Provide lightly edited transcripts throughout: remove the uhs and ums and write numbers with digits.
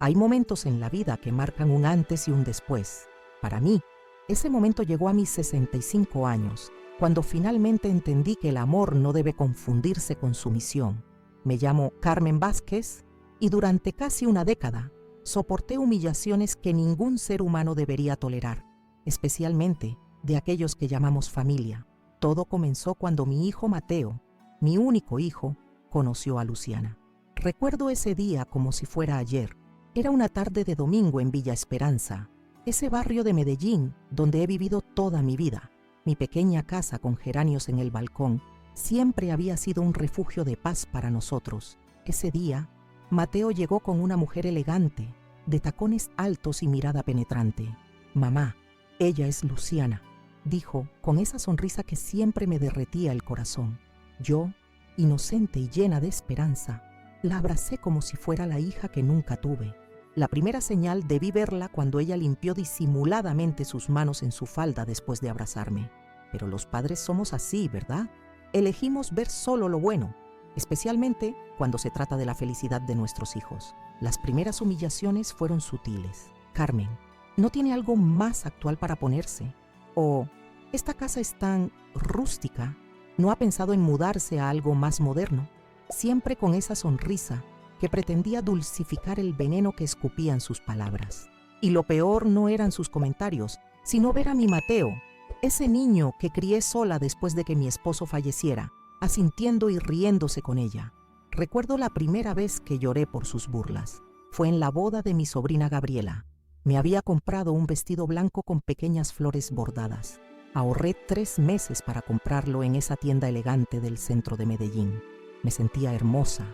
Hay momentos en la vida que marcan un antes y un después. Para mí, ese momento llegó a mis 65 años, cuando finalmente entendí que el amor no debe confundirse con sumisión. Me llamo Carmen Vázquez y durante casi una década soporté humillaciones que ningún ser humano debería tolerar, especialmente de aquellos que llamamos familia. Todo comenzó cuando mi hijo Mateo, mi único hijo, conoció a Luciana. Recuerdo ese día como si fuera ayer. Era una tarde de domingo en Villa Esperanza, ese barrio de Medellín donde he vivido toda mi vida. Mi pequeña casa con geranios en el balcón siempre había sido un refugio de paz para nosotros. Ese día, Mateo llegó con una mujer elegante, de tacones altos y mirada penetrante. «Mamá, ella es Luciana», dijo con esa sonrisa que siempre me derretía el corazón. Yo, inocente y llena de esperanza, la abracé como si fuera la hija que nunca tuve. La primera señal debí verla cuando ella limpió disimuladamente sus manos en su falda después de abrazarme. Pero los padres somos así, ¿verdad? Elegimos ver solo lo bueno, especialmente cuando se trata de la felicidad de nuestros hijos. Las primeras humillaciones fueron sutiles. «Carmen, ¿no tiene algo más actual para ponerse?» O «Esta casa es tan rústica, ¿no ha pensado en mudarse a algo más moderno?» Siempre con esa sonrisa que pretendía dulcificar el veneno que escupían sus palabras. Y lo peor no eran sus comentarios, sino ver a mi Mateo, ese niño que crié sola después de que mi esposo falleciera, asintiendo y riéndose con ella. Recuerdo la primera vez que lloré por sus burlas. Fue en la boda de mi sobrina Gabriela. Me había comprado un vestido blanco con pequeñas flores bordadas. Ahorré 3 meses para comprarlo en esa tienda elegante del centro de Medellín. Me sentía hermosa,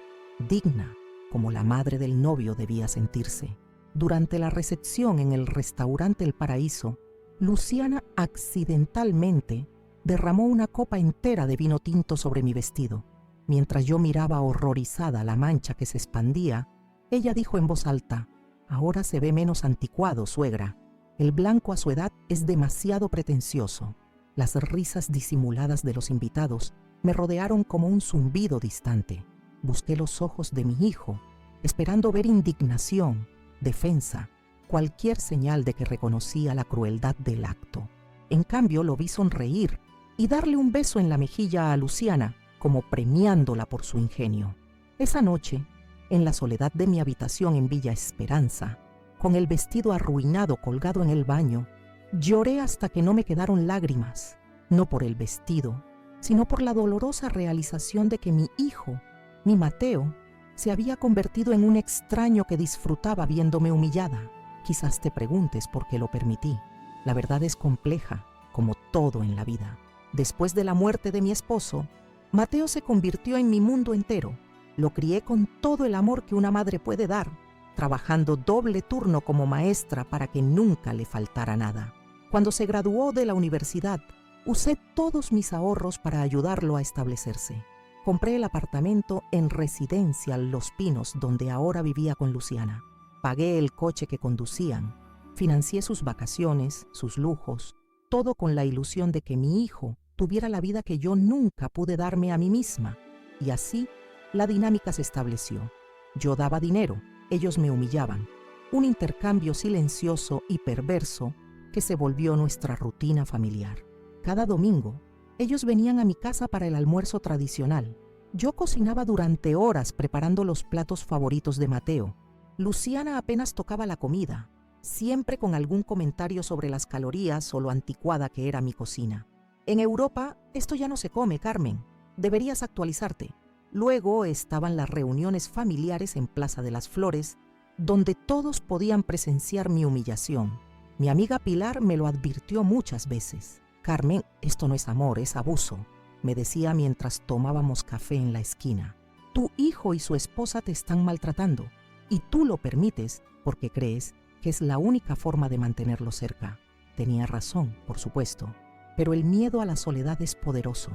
digna, como la madre del novio debía sentirse. Durante la recepción en el restaurante El Paraíso, Luciana accidentalmente derramó una copa entera de vino tinto sobre mi vestido. Mientras yo miraba horrorizada la mancha que se expandía, ella dijo en voz alta: «Ahora se ve menos anticuado, suegra. El blanco a su edad es demasiado pretencioso». Las risas disimuladas de los invitados me rodearon como un zumbido distante. Busqué los ojos de mi hijo, esperando ver indignación, defensa, cualquier señal de que reconocía la crueldad del acto. En cambio, lo vi sonreír y darle un beso en la mejilla a Luciana, como premiándola por su ingenio. Esa noche, en la soledad de mi habitación en Villa Esperanza, con el vestido arruinado colgado en el baño, lloré hasta que no me quedaron lágrimas, no por el vestido, sino por la dolorosa realización de que mi hijo, mi Mateo, se había convertido en un extraño que disfrutaba viéndome humillada. Quizás te preguntes por qué lo permití. La verdad es compleja, como todo en la vida. Después de la muerte de mi esposo, Mateo se convirtió en mi mundo entero. Lo crié con todo el amor que una madre puede dar, trabajando doble turno como maestra para que nunca le faltara nada. Cuando se graduó de la universidad, usé todos mis ahorros para ayudarlo a establecerse. Compré el apartamento en Residencia Los Pinos, donde ahora vivía con Luciana. Pagué el coche que conducían, financié sus vacaciones, sus lujos, todo con la ilusión de que mi hijo tuviera la vida que yo nunca pude darme a mí misma. Y así, la dinámica se estableció. Yo daba dinero, ellos me humillaban. Un intercambio silencioso y perverso que se volvió nuestra rutina familiar. Cada domingo, ellos venían a mi casa para el almuerzo tradicional. Yo cocinaba durante horas preparando los platos favoritos de Mateo. Luciana apenas tocaba la comida, siempre con algún comentario sobre las calorías o lo anticuada que era mi cocina. «En Europa, esto ya no se come, Carmen. Deberías actualizarte». Luego estaban las reuniones familiares en Plaza de las Flores, donde todos podían presenciar mi humillación. Mi amiga Pilar me lo advirtió muchas veces. «Carmen, esto no es amor, es abuso», me decía mientras tomábamos café en la esquina. «Tu hijo y su esposa te están maltratando, y tú lo permites porque crees que es la única forma de mantenerlo cerca». Tenía razón, por supuesto, pero el miedo a la soledad es poderoso.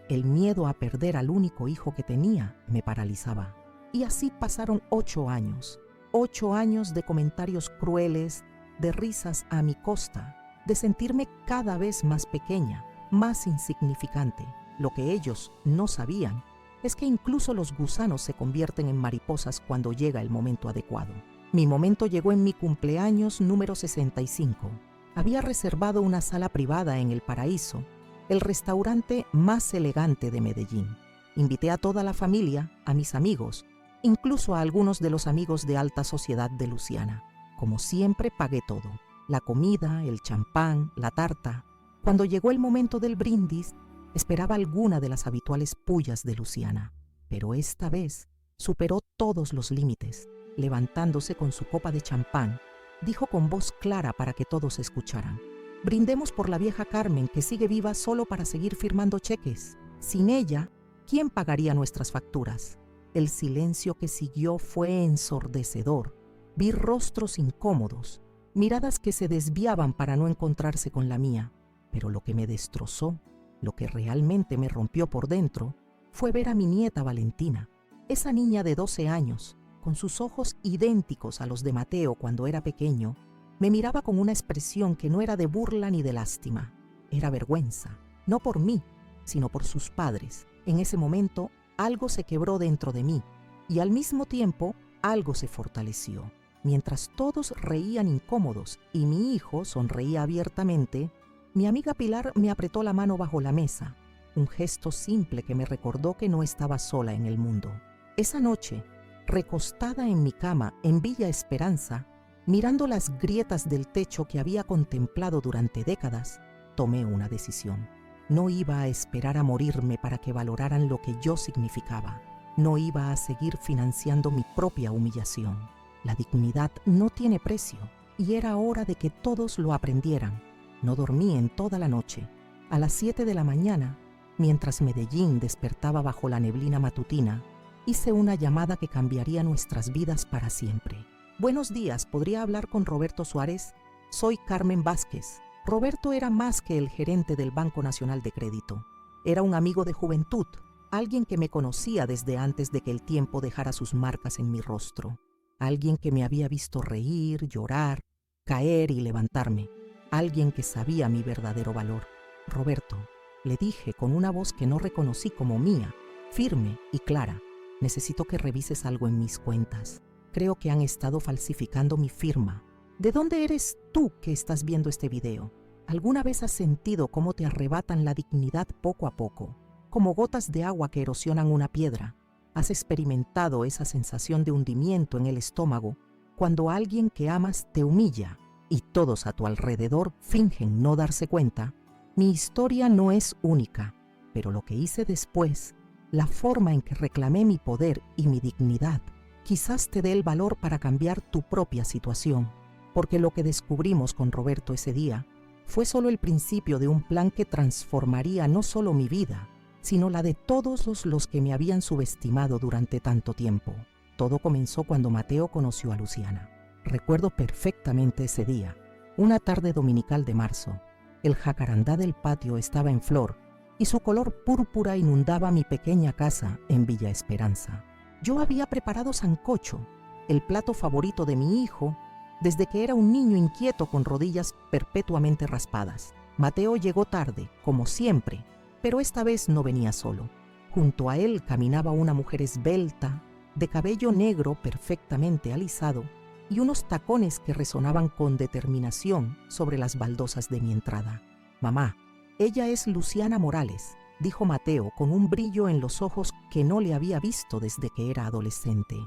El miedo a perder al único hijo que tenía me paralizaba. Y así pasaron 8 años. 8 años de comentarios crueles, de risas a mi costa, de sentirme cada vez más pequeña, más insignificante. Lo que ellos no sabían es que incluso los gusanos se convierten en mariposas cuando llega el momento adecuado. Mi momento llegó en mi cumpleaños número 65. Había reservado una sala privada en El Paraíso, el restaurante más elegante de Medellín. Invité a toda la familia, a mis amigos, incluso a algunos de los amigos de alta sociedad de Luciana. Como siempre, pagué todo: la comida, el champán, la tarta. Cuando llegó el momento del brindis, esperaba alguna de las habituales pullas de Luciana, pero esta vez superó todos los límites. Levantándose con su copa de champán, dijo con voz clara para que todos escucharan: «Brindemos por la vieja Carmen, que sigue viva solo para seguir firmando cheques. Sin ella, ¿quién pagaría nuestras facturas?». El silencio que siguió fue ensordecedor. Vi rostros incómodos, miradas que se desviaban para no encontrarse con la mía. Pero lo que me destrozó, lo que realmente me rompió por dentro, fue ver a mi nieta Valentina, esa niña de 12 años, con sus ojos idénticos a los de Mateo cuando era pequeño. Me miraba con una expresión que no era de burla ni de lástima. Era vergüenza, no por mí, sino por sus padres. En ese momento, algo se quebró dentro de mí y al mismo tiempo algo se fortaleció. Mientras todos reían incómodos y mi hijo sonreía abiertamente, mi amiga Pilar me apretó la mano bajo la mesa, un gesto simple que me recordó que no estaba sola en el mundo. Esa noche, recostada en mi cama en Villa Esperanza, mirando las grietas del techo que había contemplado durante décadas, tomé una decisión. No iba a esperar a morirme para que valoraran lo que yo significaba. No iba a seguir financiando mi propia humillación. La dignidad no tiene precio y era hora de que todos lo aprendieran. No dormí en toda la noche. A las 7 de la mañana, mientras Medellín despertaba bajo la neblina matutina, hice una llamada que cambiaría nuestras vidas para siempre. «Buenos días, ¿podría hablar con Roberto Suárez? Soy Carmen Vázquez». Roberto era más que el gerente del Banco Nacional de Crédito. Era un amigo de juventud, alguien que me conocía desde antes de que el tiempo dejara sus marcas en mi rostro. Alguien que me había visto reír, llorar, caer y levantarme. Alguien que sabía mi verdadero valor. «Roberto», le dije con una voz que no reconocí como mía, firme y clara, «necesito que revises algo en mis cuentas. Creo que han estado falsificando mi firma. ¿De dónde eres tú que estás viendo este video? ¿Alguna vez has sentido cómo te arrebatan la dignidad poco a poco, como gotas de agua que erosionan una piedra? ¿Has experimentado esa sensación de hundimiento en el estómago cuando alguien que amas te humilla y todos a tu alrededor fingen no darse cuenta? Mi historia no es única, pero lo que hice después, la forma en que reclamé mi poder y mi dignidad, quizás te dé el valor para cambiar tu propia situación. Porque lo que descubrimos con Roberto ese día fue solo el principio de un plan que transformaría no solo mi vida, sino la de todos los que me habían subestimado durante tanto tiempo. Todo comenzó cuando Mateo conoció a Luciana. Recuerdo perfectamente ese día, una tarde dominical de marzo. El jacarandá del patio estaba en flor y su color púrpura inundaba mi pequeña casa en Villa Esperanza. Yo había preparado sancocho, el plato favorito de mi hijo, desde que era un niño inquieto con rodillas perpetuamente raspadas. Mateo llegó tarde, como siempre, pero esta vez no venía solo. Junto a él caminaba una mujer esbelta, de cabello negro perfectamente alisado y unos tacones que resonaban con determinación sobre las baldosas de mi entrada. «Mamá, ella es Luciana Morales», dijo Mateo con un brillo en los ojos que no le había visto desde que era adolescente.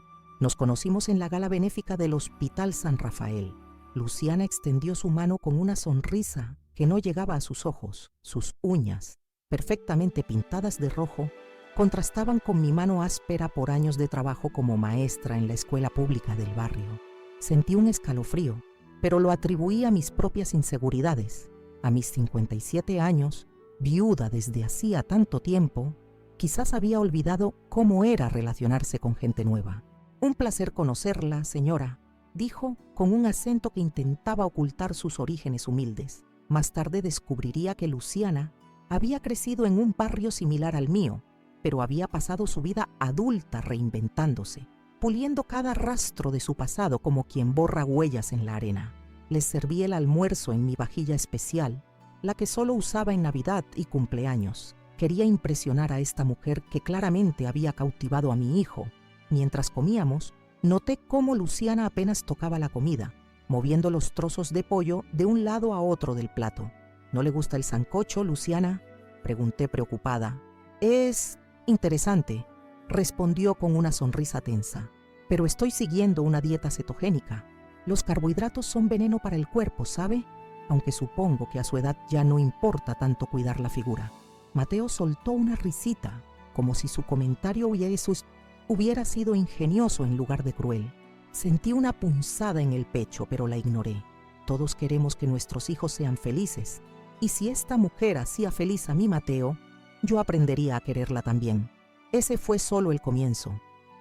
Nos conocimos en la gala benéfica del Hospital San Rafael. Luciana extendió su mano con una sonrisa que no llegaba a sus ojos. Sus uñas, perfectamente pintadas de rojo, contrastaban con mi mano áspera por años de trabajo como maestra en la escuela pública del barrio. Sentí un escalofrío, pero lo atribuí a mis propias inseguridades. A mis 57 años, viuda desde hacía tanto tiempo, quizás había olvidado cómo era relacionarse con gente nueva. «Un placer conocerla, señora», dijo con un acento que intentaba ocultar sus orígenes humildes. Más tarde descubriría que Luciana había crecido en un barrio similar al mío, pero había pasado su vida adulta reinventándose, puliendo cada rastro de su pasado como quien borra huellas en la arena. Les serví el almuerzo en mi vajilla especial, la que solo usaba en Navidad y cumpleaños. Quería impresionar a esta mujer que claramente había cautivado a mi hijo. Mientras comíamos, Noté cómo Luciana apenas tocaba la comida, moviendo los trozos de pollo de un lado a otro del plato. ¿No le gusta el sancocho, Luciana?, pregunté preocupada. Es interesante, respondió con una sonrisa tensa, pero estoy siguiendo una dieta cetogénica. Los carbohidratos son veneno para el cuerpo, ¿sabe? Aunque supongo que a su edad ya no importa tanto cuidar la figura. Mateo soltó una risita, como si su comentario hubiera sido ingenioso en lugar de cruel. Sentí una punzada en el pecho, pero la ignoré. Todos queremos que nuestros hijos sean felices, y si esta mujer hacía feliz a mi Mateo, yo aprendería a quererla también. Ese fue solo el comienzo.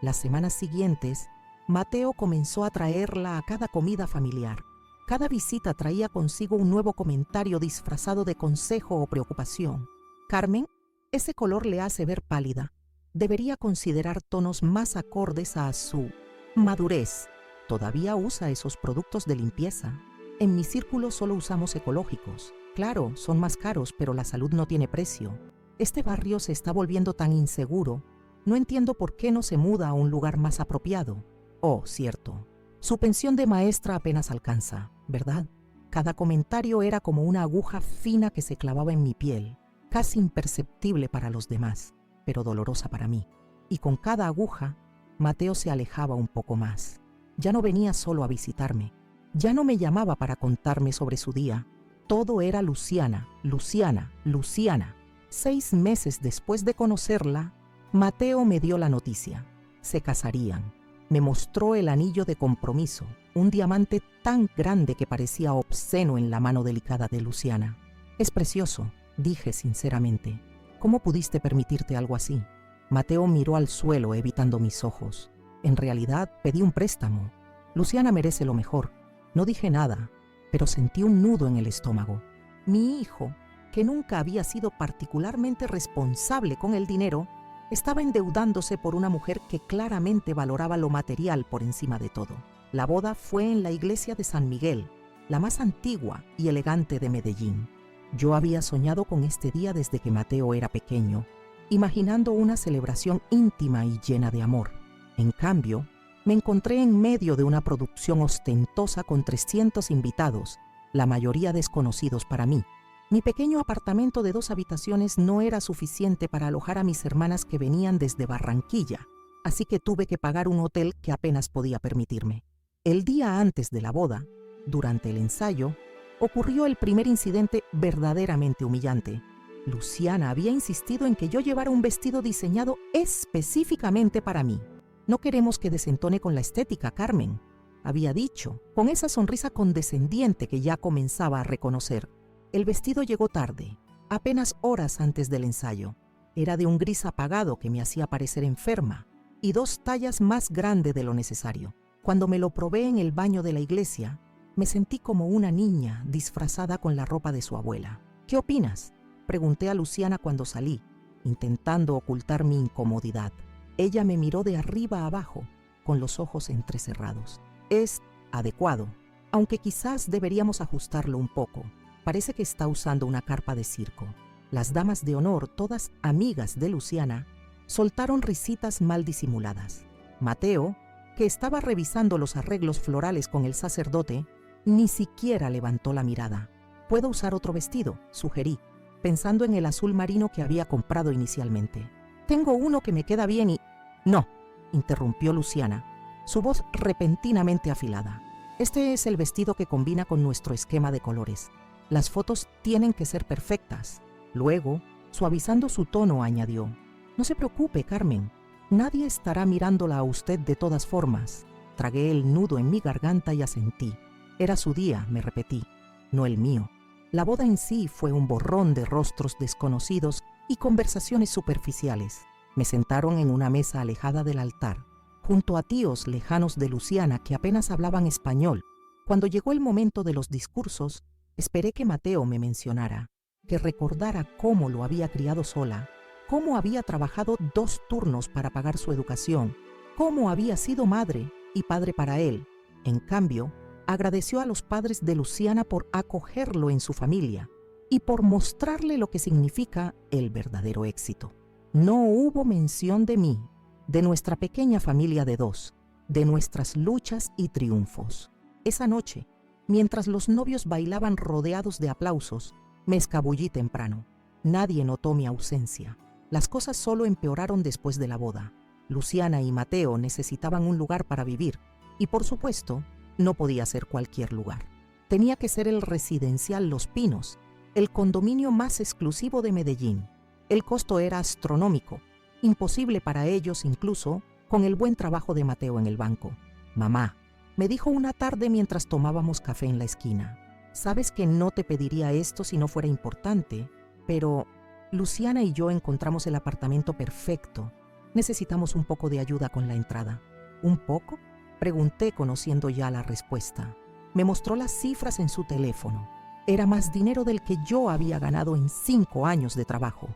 Las semanas siguientes, Mateo comenzó a traerla a cada comida familiar. Cada visita traía consigo un nuevo comentario disfrazado de consejo o preocupación. Carmen, ese color le hace ver pálida. Debería considerar tonos más acordes a su madurez. Todavía usa esos productos de limpieza. En mi círculo solo usamos ecológicos. Claro, son más caros, pero la salud no tiene precio. Este barrio se está volviendo tan inseguro. No entiendo por qué no se muda a un lugar más apropiado. Oh, cierto. Su pensión de maestra apenas alcanza, ¿verdad? Cada comentario era como una aguja fina que se clavaba en mi piel, casi imperceptible para los demás, pero dolorosa para mí. Y con cada aguja, Mateo se alejaba un poco más. Ya no venía solo a visitarme. Ya no me llamaba para contarme sobre su día. Todo era Luciana, Luciana, Luciana. 6 meses después de conocerla, Mateo me dio la noticia. Se casarían. Me mostró el anillo de compromiso, un diamante tan grande que parecía obsceno en la mano delicada de Luciana. Es precioso, dije sinceramente. ¿Cómo pudiste permitirte algo así? Mateo miró al suelo evitando mis ojos. En realidad pedí un préstamo. Luciana merece lo mejor. No dije nada, pero sentí un nudo en el estómago. Mi hijo, que nunca había sido particularmente responsable con el dinero, estaba endeudándose por una mujer que claramente valoraba lo material por encima de todo. La boda fue en la iglesia de San Miguel, la más antigua y elegante de Medellín. Yo había soñado con este día desde que Mateo era pequeño, imaginando una celebración íntima y llena de amor. En cambio, me encontré en medio de una producción ostentosa con 300 invitados, la mayoría desconocidos para mí. Mi pequeño apartamento de 2 habitaciones no era suficiente para alojar a mis hermanas que venían desde Barranquilla, así que tuve que pagar un hotel que apenas podía permitirme. El día antes de la boda, durante el ensayo, ocurrió el primer incidente verdaderamente humillante. Luciana había insistido en que yo llevara un vestido diseñado específicamente para mí. No queremos que desentone con la estética, Carmen, había dicho, con esa sonrisa condescendiente que ya comenzaba a reconocer. El vestido llegó tarde, apenas horas antes del ensayo. Era de un gris apagado que me hacía parecer enferma y 2 tallas más grande de lo necesario. Cuando me lo probé en el baño de la iglesia, me sentí como una niña disfrazada con la ropa de su abuela. ¿Qué opinas?, pregunté a Luciana cuando salí, intentando ocultar mi incomodidad. Ella me miró de arriba a abajo, con los ojos entrecerrados. Es adecuado, aunque quizás deberíamos ajustarlo un poco. Parece que está usando una carpa de circo. Las damas de honor, todas amigas de Luciana, soltaron risitas mal disimuladas. Mateo, que estaba revisando los arreglos florales con el sacerdote, ni siquiera levantó la mirada. «¿Puedo usar otro vestido?», sugerí, pensando en el azul marino que había comprado inicialmente. «Tengo uno que me queda bien y...» «No», interrumpió Luciana, su voz repentinamente afilada. «Este es el vestido que combina con nuestro esquema de colores. Las fotos tienen que ser perfectas». Luego, suavizando su tono, añadió: «No se preocupe, Carmen. Nadie estará mirándola a usted de todas formas». Tragué el nudo en mi garganta y asentí. Era su día, me repetí, no el mío. La boda en sí fue un borrón de rostros desconocidos y conversaciones superficiales. Me sentaron en una mesa alejada del altar, junto a tíos lejanos de Luciana que apenas hablaban español. Cuando llegó el momento de los discursos, esperé que Mateo me mencionara, que recordara cómo lo había criado sola, cómo había trabajado 2 turnos para pagar su educación, cómo había sido madre y padre para él. En cambio, agradeció a los padres de Luciana por acogerlo en su familia y por mostrarle lo que significa el verdadero éxito. No hubo mención de mí, de nuestra pequeña familia de 2, de nuestras luchas y triunfos. Esa noche, mientras los novios bailaban rodeados de aplausos, me escabullí temprano. Nadie notó mi ausencia. Las cosas solo empeoraron después de la boda. Luciana y Mateo necesitaban un lugar para vivir y, por supuesto, no podía ser cualquier lugar. Tenía que ser el residencial Los Pinos, el condominio más exclusivo de Medellín. El costo era astronómico, imposible para ellos incluso con el buen trabajo de Mateo en el banco. «Mamá», me dijo una tarde mientras tomábamos café en la esquina, «sabes que no te pediría esto si no fuera importante, pero Luciana y yo encontramos el apartamento perfecto. Necesitamos un poco de ayuda con la entrada». «¿Un poco?», pregunté conociendo ya la respuesta. Me mostró las cifras en su teléfono. Era más dinero del que yo había ganado en 5 años de trabajo.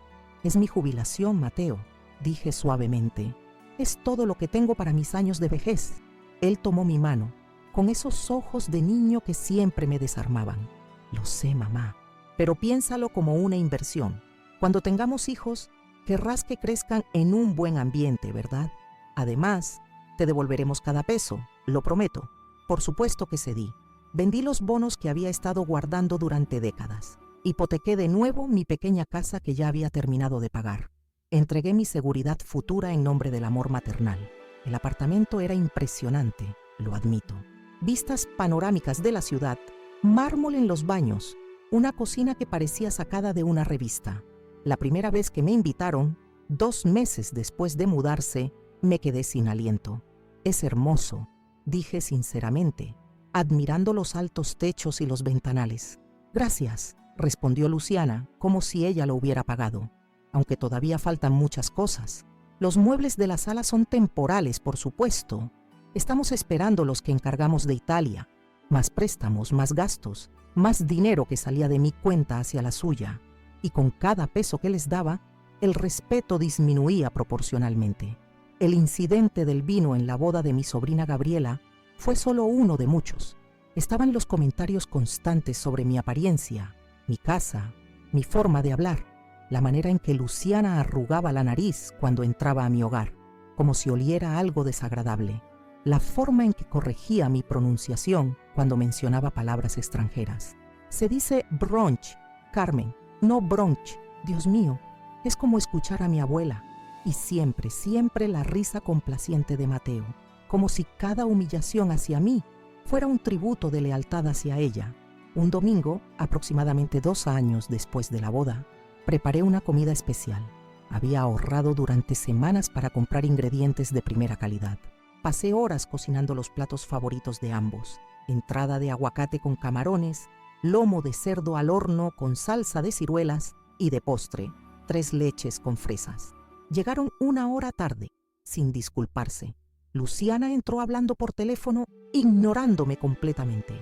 «Es mi jubilación, Mateo», dije suavemente. «Es todo lo que tengo para mis años de vejez». Él tomó mi mano, con esos ojos de niño que siempre me desarmaban. «Lo sé, mamá, pero piénsalo como una inversión. Cuando tengamos hijos, querrás que crezcan en un buen ambiente, ¿verdad? Además, te devolveremos cada peso, lo prometo». Por supuesto que cedí. Vendí los bonos que había estado guardando durante décadas. Hipotequé de nuevo mi pequeña casa que ya había terminado de pagar. Entregué mi seguridad futura en nombre del amor maternal. El apartamento era impresionante, lo admito. Vistas panorámicas de la ciudad, mármol en los baños, una cocina que parecía sacada de una revista. La primera vez que me invitaron, 2 meses después de mudarse, me quedé sin aliento. «Es hermoso», dije sinceramente, admirando los altos techos y los ventanales. «Gracias», respondió Luciana, como si ella lo hubiera pagado. «Aunque todavía faltan muchas cosas. Los muebles de la sala son temporales, por supuesto. Estamos esperando los que encargamos de Italia. Más préstamos, más gastos, más dinero que salía de mi cuenta hacia la suya. Y con cada peso que les daba, el respeto disminuía proporcionalmente. El incidente del vino en la boda de mi sobrina Gabriela fue solo uno de muchos. Estaban los comentarios constantes sobre mi apariencia, mi casa, mi forma de hablar, la manera en que Luciana arrugaba la nariz cuando entraba a mi hogar, como si oliera algo desagradable, la forma en que corregía mi pronunciación cuando mencionaba palabras extranjeras. «Se dice brunch, Carmen, no brunch. Dios mío, es como escuchar a mi abuela». Y siempre, siempre la risa complaciente de Mateo, como si cada humillación hacia mí fuera un tributo de lealtad hacia ella. Un domingo, aproximadamente 2 años después de la boda, preparé una comida especial. Había ahorrado durante semanas para comprar ingredientes de primera calidad. Pasé horas cocinando los platos favoritos de ambos: entrada de aguacate con camarones, lomo de cerdo al horno con salsa de ciruelas y de postre, 3 leches con fresas. Llegaron 1 hora tarde, sin disculparse. Luciana entró hablando por teléfono, ignorándome completamente.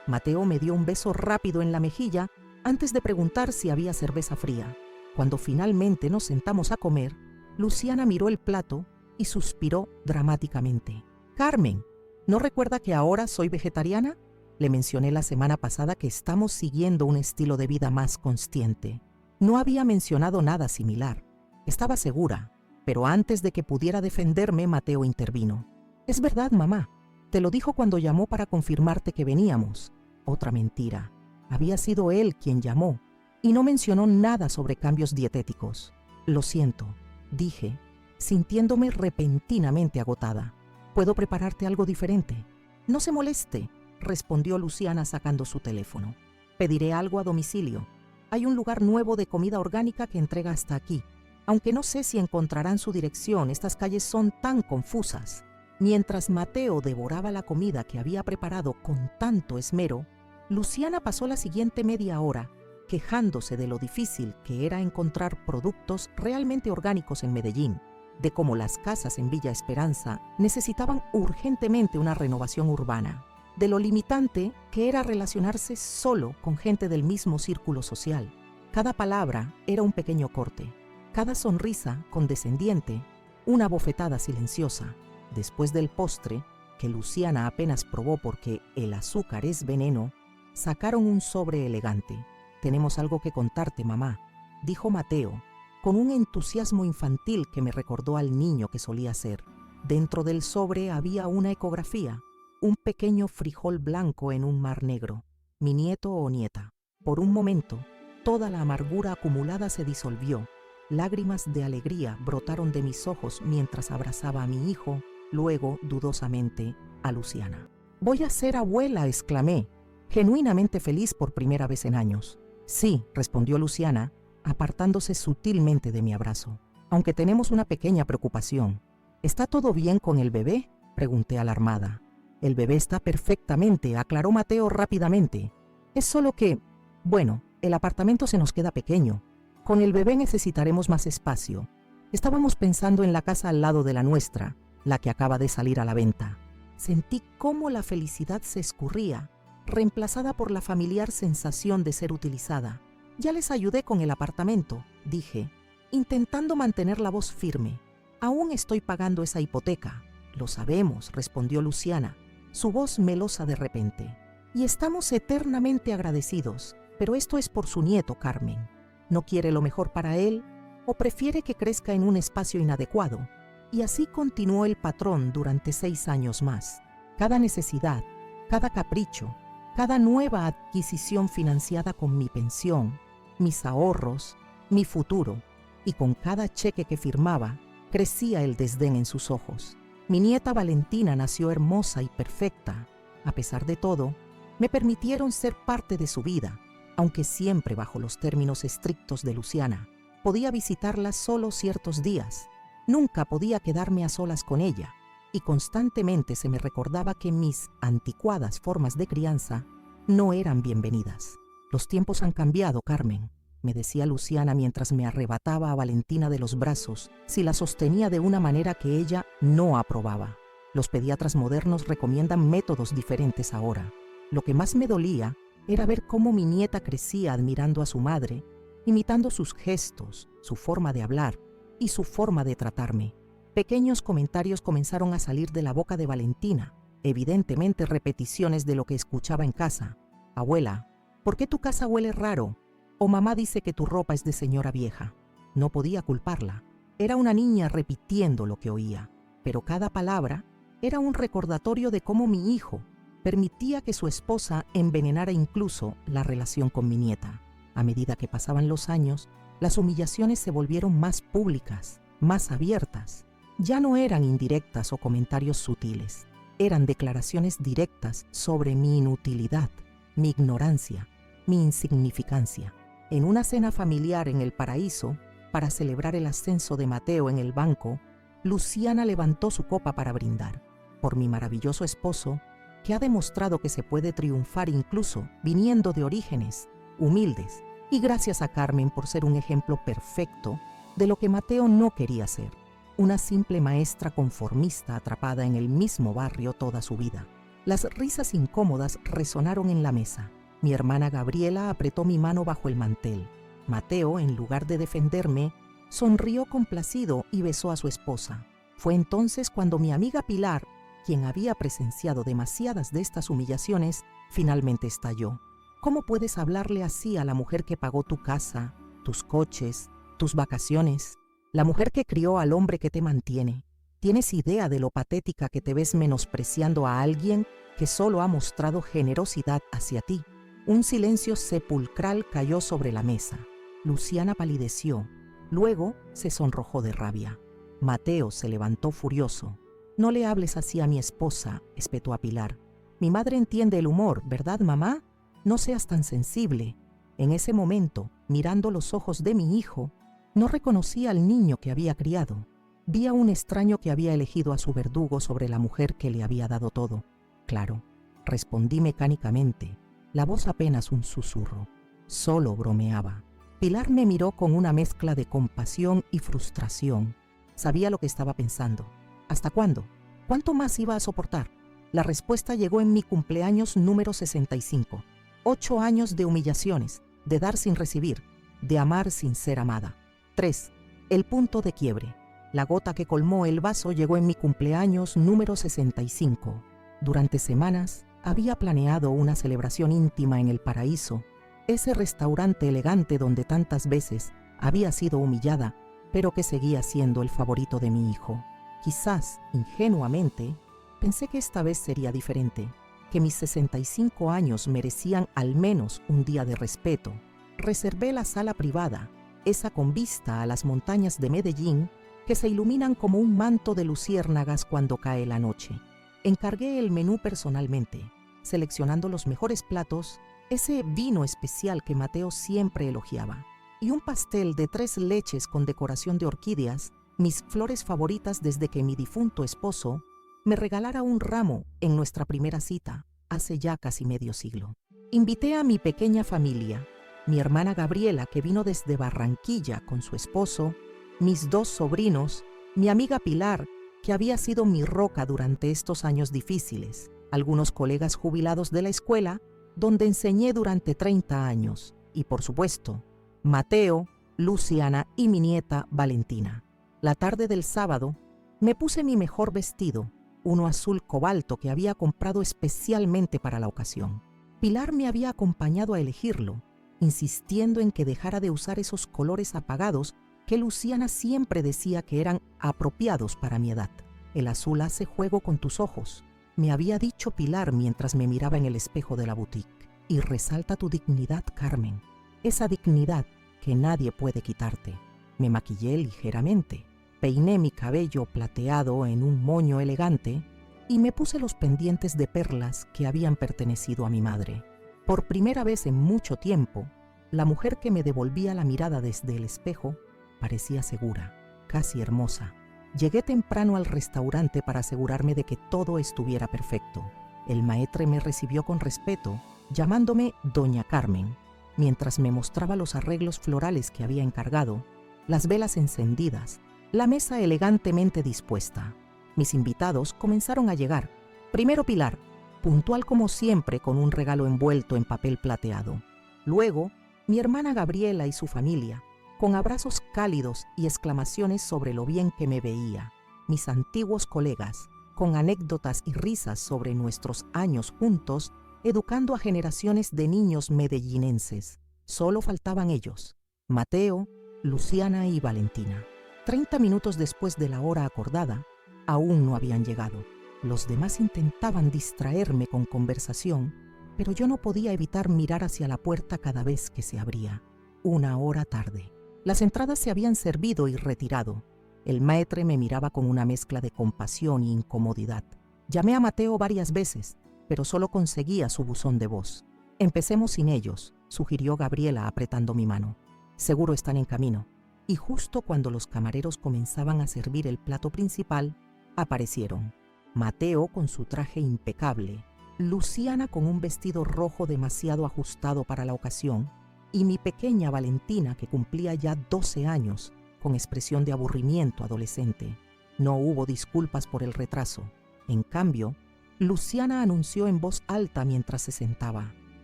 Mateo me dio un beso rápido en la mejilla antes de preguntar si había cerveza fría. Cuando finalmente nos sentamos a comer, Luciana miró el plato y suspiró dramáticamente. «Carmen, ¿no recuerda que ahora soy vegetariana? Le mencioné la semana pasada que estamos siguiendo un estilo de vida más consciente». No había mencionado nada similar. Estaba segura, pero antes de que pudiera defenderme, Mateo intervino. «Es verdad, mamá. Te lo dijo cuando llamó para confirmarte que veníamos». Otra mentira. Había sido él quien llamó y no mencionó nada sobre cambios dietéticos. «Lo siento», dije, sintiéndome repentinamente agotada. «¿Puedo prepararte algo diferente?» «No se moleste», respondió Luciana sacando su teléfono. «Pediré algo a domicilio. Hay un lugar nuevo de comida orgánica que entrega hasta aquí. Aunque no sé si encontrarán su dirección, estas calles son tan confusas». Mientras Mateo devoraba la comida que había preparado con tanto esmero, Luciana pasó la siguiente media hora quejándose de lo difícil que era encontrar productos realmente orgánicos en Medellín, de cómo las casas en Villa Esperanza necesitaban urgentemente una renovación urbana, de lo limitante que era relacionarse solo con gente del mismo círculo social. Cada palabra era un pequeño corte, cada sonrisa condescendiente, una bofetada silenciosa. Después del postre, que Luciana apenas probó porque el azúcar es veneno, sacaron un sobre elegante. «Tenemos algo que contarte, mamá», dijo Mateo, con un entusiasmo infantil que me recordó al niño que solía ser. Dentro del sobre había una ecografía, un pequeño frijol blanco en un mar negro, mi nieto o nieta. Por un momento, toda la amargura acumulada se disolvió. Lágrimas de alegría brotaron de mis ojos mientras abrazaba a mi hijo, luego, dudosamente, a Luciana. «Voy a ser abuela», exclamé, genuinamente feliz por primera vez en años. «Sí», respondió Luciana, apartándose sutilmente de mi abrazo. «Aunque tenemos una pequeña preocupación». «¿Está todo bien con el bebé?», pregunté alarmada. «El bebé está perfectamente», aclaró Mateo rápidamente. «Es solo que, bueno, el apartamento se nos queda pequeño. Con el bebé necesitaremos más espacio. Estábamos pensando en la casa al lado de la nuestra, la que acaba de salir a la venta». Sentí cómo la felicidad se escurría, reemplazada por la familiar sensación de ser utilizada. «Ya les ayudé con el apartamento», dije, intentando mantener la voz firme. «Aún estoy pagando esa hipoteca». «Lo sabemos», respondió Luciana, su voz melosa de repente. «Y estamos eternamente agradecidos, pero esto es por su nieto, Carmen. ¿No quiere lo mejor para él o prefiere que crezca en un espacio inadecuado?» Y así continuó el patrón durante 6 años más. Cada necesidad, cada capricho, cada nueva adquisición financiada con mi pensión, mis ahorros, mi futuro, y con cada cheque que firmaba, crecía el desdén en sus ojos. Mi nieta Valentina nació hermosa y perfecta. A pesar de todo, me permitieron ser parte de su vida, aunque siempre bajo los términos estrictos de Luciana. Podía visitarla solo ciertos días. Nunca podía quedarme a solas con ella, y constantemente se me recordaba que mis anticuadas formas de crianza no eran bienvenidas. «Los tiempos han cambiado, Carmen», me decía Luciana mientras me arrebataba a Valentina de los brazos si la sostenía de una manera que ella no aprobaba. Los pediatras modernos recomiendan métodos diferentes ahora. Lo que más me dolía era ver cómo mi nieta crecía admirando a su madre, imitando sus gestos, su forma de hablar y su forma de tratarme. Pequeños comentarios comenzaron a salir de la boca de Valentina, evidentemente repeticiones de lo que escuchaba en casa. «Abuela, ¿por qué tu casa huele raro?», o «Mamá dice que tu ropa es de señora vieja». No podía culparla. Era una niña repitiendo lo que oía, pero cada palabra era un recordatorio de cómo mi hijo permitía que su esposa envenenara incluso la relación con mi nieta. A medida que pasaban los años, las humillaciones se volvieron más públicas, más abiertas. Ya no eran indirectas o comentarios sutiles. Eran declaraciones directas sobre mi inutilidad, mi ignorancia, mi insignificancia. En una cena familiar en el paraíso, para celebrar el ascenso de Mateo en el banco, Luciana levantó su copa para brindar. Por mi maravilloso esposo, que ha demostrado que se puede triunfar incluso viniendo de orígenes humildes. Y gracias a Carmen por ser un ejemplo perfecto de lo que Mateo no quería ser, una simple maestra conformista atrapada en el mismo barrio toda su vida. Las risas incómodas resonaron en la mesa. Mi hermana Gabriela apretó mi mano bajo el mantel. Mateo, en lugar de defenderme, sonrió complacido y besó a su esposa. Fue entonces cuando mi amiga Pilar, quien había presenciado demasiadas de estas humillaciones, finalmente estalló. ¿Cómo puedes hablarle así a la mujer que pagó tu casa, tus coches, tus vacaciones? La mujer que crió al hombre que te mantiene. ¿Tienes idea de lo patética que te ves menospreciando a alguien que solo ha mostrado generosidad hacia ti? Un silencio sepulcral cayó sobre la mesa. Luciana palideció. Luego se sonrojó de rabia. Mateo se levantó furioso. «No le hables así a mi esposa», espetó a Pilar. «Mi madre entiende el humor, ¿verdad, mamá? No seas tan sensible». En ese momento, mirando los ojos de mi hijo, no reconocí al niño que había criado. Vi a un extraño que había elegido a su verdugo sobre la mujer que le había dado todo. «Claro», respondí mecánicamente, la voz apenas un susurro. Solo bromeaba. Pilar me miró con una mezcla de compasión y frustración. Sabía lo que estaba pensando. ¿Hasta cuándo? ¿Cuánto más iba a soportar? La respuesta llegó en mi cumpleaños número 65. 8 años de humillaciones, de dar sin recibir, de amar sin ser amada. 3. El punto de quiebre. La gota que colmó el vaso llegó en mi cumpleaños número 65. Durante semanas había planeado una celebración íntima en el paraíso, ese restaurante elegante donde tantas veces había sido humillada, pero que seguía siendo el favorito de mi hijo. Quizás, ingenuamente, pensé que esta vez sería diferente, que mis 65 años merecían al menos un día de respeto. Reservé la sala privada, esa con vista a las montañas de Medellín que se iluminan como un manto de luciérnagas cuando cae la noche. Encargué el menú personalmente, seleccionando los mejores platos, ese vino especial que Mateo siempre elogiaba, y un pastel de 3 leches con decoración de orquídeas, mis flores favoritas desde que mi difunto esposo me regalara un ramo en nuestra primera cita, hace ya casi medio siglo. Invité a mi pequeña familia, mi hermana Gabriela, que vino desde Barranquilla con su esposo, mis 2 sobrinos, mi amiga Pilar, que había sido mi roca durante estos años difíciles, algunos colegas jubilados de la escuela, donde enseñé durante 30 años, y por supuesto, Mateo, Luciana y mi nieta Valentina. La tarde del sábado, me puse mi mejor vestido, uno azul cobalto que había comprado especialmente para la ocasión. Pilar me había acompañado a elegirlo, insistiendo en que dejara de usar esos colores apagados que Luciana siempre decía que eran apropiados para mi edad. El azul hace juego con tus ojos, me había dicho Pilar mientras me miraba en el espejo de la boutique, y resalta tu dignidad, Carmen, esa dignidad que nadie puede quitarte. Me maquillé ligeramente, peiné mi cabello plateado en un moño elegante y me puse los pendientes de perlas que habían pertenecido a mi madre. Por primera vez en mucho tiempo, la mujer que me devolvía la mirada desde el espejo parecía segura, casi hermosa. Llegué temprano al restaurante para asegurarme de que todo estuviera perfecto. El maître me recibió con respeto, llamándome Doña Carmen, mientras me mostraba los arreglos florales que había encargado, las velas encendidas, la mesa elegantemente dispuesta. Mis invitados comenzaron a llegar. Primero Pilar, puntual como siempre con un regalo envuelto en papel plateado. Luego, mi hermana Gabriela y su familia, con abrazos cálidos y exclamaciones sobre lo bien que me veía. Mis antiguos colegas, con anécdotas y risas sobre nuestros años juntos, educando a generaciones de niños medellinenses. Solo faltaban ellos, Mateo, Luciana y Valentina. 30 minutos después de la hora acordada, aún no habían llegado. Los demás intentaban distraerme con conversación, pero yo no podía evitar mirar hacia la puerta cada vez que se abría. 1 hora tarde. Las entradas se habían servido y retirado. El maître me miraba con una mezcla de compasión e incomodidad. Llamé a Mateo varias veces, pero solo conseguía su buzón de voz. Empecemos sin ellos, sugirió Gabriela apretando mi mano. Seguro están en camino. Y justo cuando los camareros comenzaban a servir el plato principal, aparecieron. Mateo con su traje impecable, Luciana con un vestido rojo demasiado ajustado para la ocasión, y mi pequeña Valentina, que cumplía ya 12 años, con expresión de aburrimiento adolescente. No hubo disculpas por el retraso. En cambio, Luciana anunció en voz alta mientras se sentaba: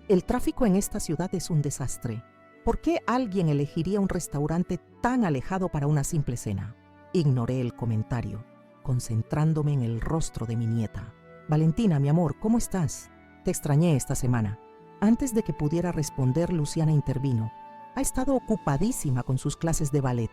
«El tráfico en esta ciudad es un desastre. ¿Por qué alguien elegiría un restaurante tan alejado para una simple cena?». Ignoré el comentario, concentrándome en el rostro de mi nieta. «Valentina, mi amor, ¿cómo estás? Te extrañé esta semana». Antes de que pudiera responder, Luciana intervino. Ha estado ocupadísima con sus clases de ballet.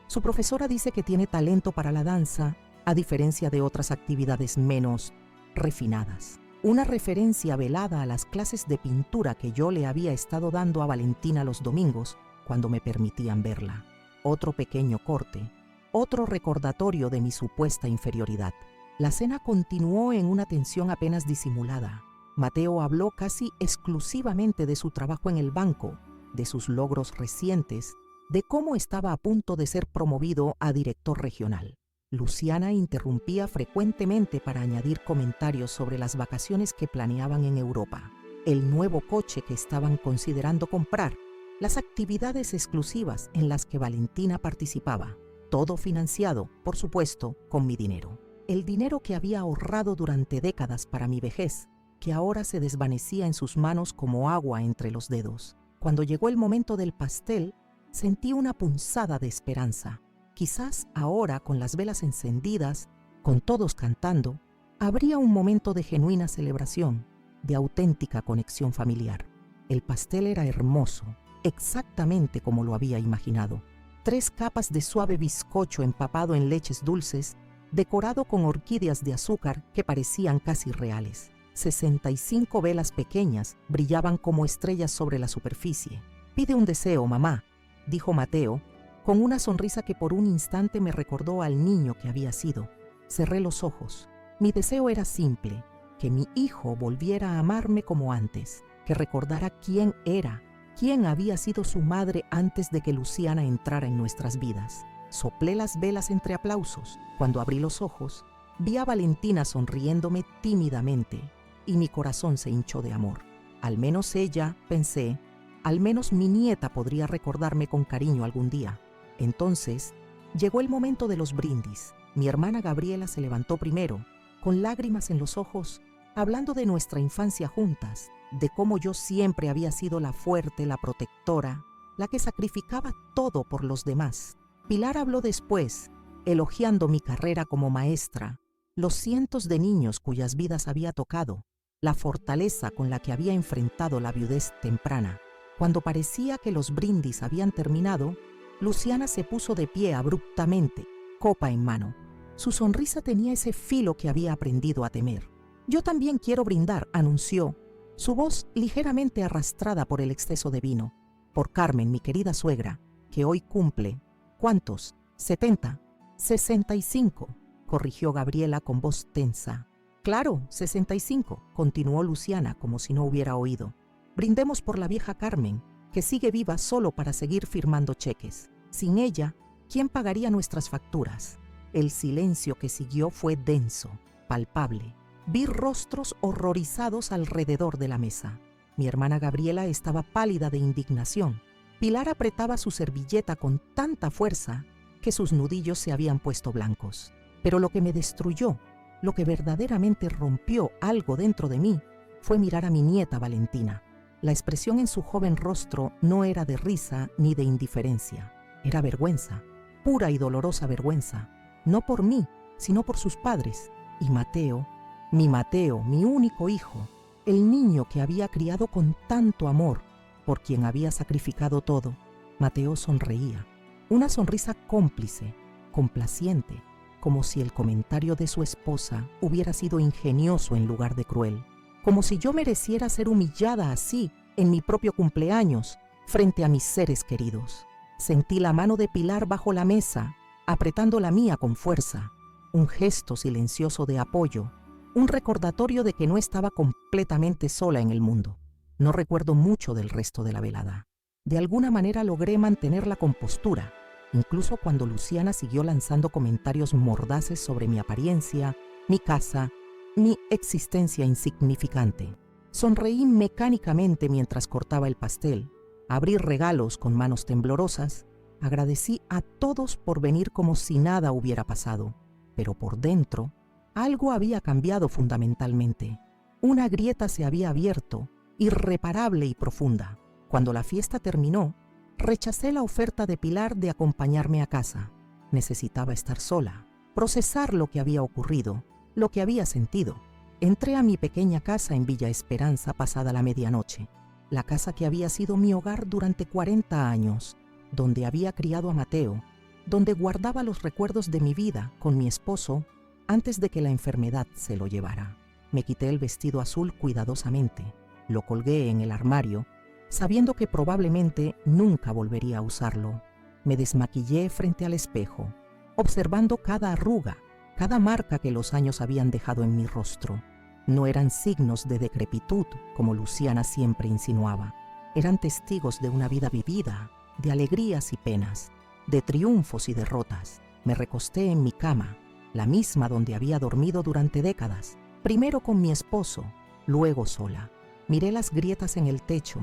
Su profesora dice que tiene talento para la danza, a diferencia de otras actividades menos refinadas. Una referencia velada a las clases de pintura que yo le había estado dando a Valentina los domingos, cuando me permitían verla. Otro pequeño corte, otro recordatorio de mi supuesta inferioridad. La cena continuó en una tensión apenas disimulada. Mateo habló casi exclusivamente de su trabajo en el banco, de sus logros recientes, de cómo estaba a punto de ser promovido a director regional. Luciana interrumpía frecuentemente para añadir comentarios sobre las vacaciones que planeaban en Europa, el nuevo coche que estaban considerando comprar, las actividades exclusivas en las que Valentina participaba, todo financiado, por supuesto, con mi dinero. El dinero que había ahorrado durante décadas para mi vejez, que ahora se desvanecía en sus manos como agua entre los dedos. Cuando llegó el momento del pastel, sentí una punzada de esperanza. Quizás ahora, con las velas encendidas, con todos cantando, habría un momento de genuina celebración, de auténtica conexión familiar. El pastel era hermoso, exactamente como lo había imaginado. 3 capas de suave bizcocho empapado en leches dulces decorado con orquídeas de azúcar que parecían casi reales. 65 velas pequeñas brillaban como estrellas sobre la superficie. «Pide un deseo, mamá», dijo Mateo, con una sonrisa que por un instante me recordó al niño que había sido. Cerré los ojos. Mi deseo era simple, que mi hijo volviera a amarme como antes, que recordara quién era, quién había sido su madre antes de que Luciana entrara en nuestras vidas. Soplé las velas entre aplausos. Cuando abrí los ojos, vi a Valentina sonriéndome tímidamente y mi corazón se hinchó de amor. Al menos ella, pensé, al menos mi nieta podría recordarme con cariño algún día. Entonces, llegó el momento de los brindis. Mi hermana Gabriela se levantó primero, con lágrimas en los ojos, hablando de nuestra infancia juntas, de cómo yo siempre había sido la fuerte, la protectora, la que sacrificaba todo por los demás. Pilar habló después, elogiando mi carrera como maestra, los cientos de niños cuyas vidas había tocado, la fortaleza con la que había enfrentado la viudez temprana. Cuando parecía que los brindis habían terminado, Luciana se puso de pie abruptamente, copa en mano. Su sonrisa tenía ese filo que había aprendido a temer. «Yo también quiero brindar», anunció, su voz ligeramente arrastrada por el exceso de vino. «Por Carmen, mi querida suegra, que hoy cumple». «¿Cuántos? 70. 65», corrigió Gabriela con voz tensa. «Claro, 65», continuó Luciana como si no hubiera oído. «Brindemos por la vieja Carmen, que sigue viva solo para seguir firmando cheques. Sin ella, ¿quién pagaría nuestras facturas?». El silencio que siguió fue denso, palpable. Vi rostros horrorizados alrededor de la mesa. Mi hermana Gabriela estaba pálida de indignación. Pilar apretaba su servilleta con tanta fuerza que sus nudillos se habían puesto blancos. Pero lo que me destruyó, lo que verdaderamente rompió algo dentro de mí, fue mirar a mi nieta Valentina. La expresión en su joven rostro no era de risa ni de indiferencia. Era vergüenza, pura y dolorosa vergüenza. No por mí, sino por sus padres. Y Mateo, mi único hijo, el niño que había criado con tanto amor, por quien había sacrificado todo. Mateo sonreía, una sonrisa cómplice, complaciente, como si el comentario de su esposa hubiera sido ingenioso en lugar de cruel, como si yo mereciera ser humillada así en mi propio cumpleaños frente a mis seres queridos. Sentí la mano de Pilar bajo la mesa, apretando la mía con fuerza, un gesto silencioso de apoyo, un recordatorio de que no estaba completamente sola en el mundo. No recuerdo mucho del resto de la velada. De alguna manera logré mantener la compostura, incluso cuando Luciana siguió lanzando comentarios mordaces sobre mi apariencia, mi casa, mi existencia insignificante. Sonreí mecánicamente mientras cortaba el pastel, abrí regalos con manos temblorosas, agradecí a todos por venir como si nada hubiera pasado, pero por dentro algo había cambiado fundamentalmente. Una grieta se había abierto, irreparable y profunda. Cuando la fiesta terminó, rechacé la oferta de Pilar de acompañarme a casa. Necesitaba estar sola, procesar lo que había ocurrido, lo que había sentido. Entré a mi pequeña casa en Villa Esperanza pasada la medianoche, la casa que había sido mi hogar durante 40 años, donde había criado a Mateo, donde guardaba los recuerdos de mi vida con mi esposo antes de que la enfermedad se lo llevara. Me quité el vestido azul cuidadosamente, lo colgué en el armario, sabiendo que probablemente nunca volvería a usarlo. Me desmaquillé frente al espejo, observando cada arruga, cada marca que los años habían dejado en mi rostro. No eran signos de decrepitud, como Luciana siempre insinuaba. Eran testigos de una vida vivida, de alegrías y penas, de triunfos y derrotas. Me recosté en mi cama, la misma donde había dormido durante décadas, primero con mi esposo, luego sola. Miré las grietas en el techo,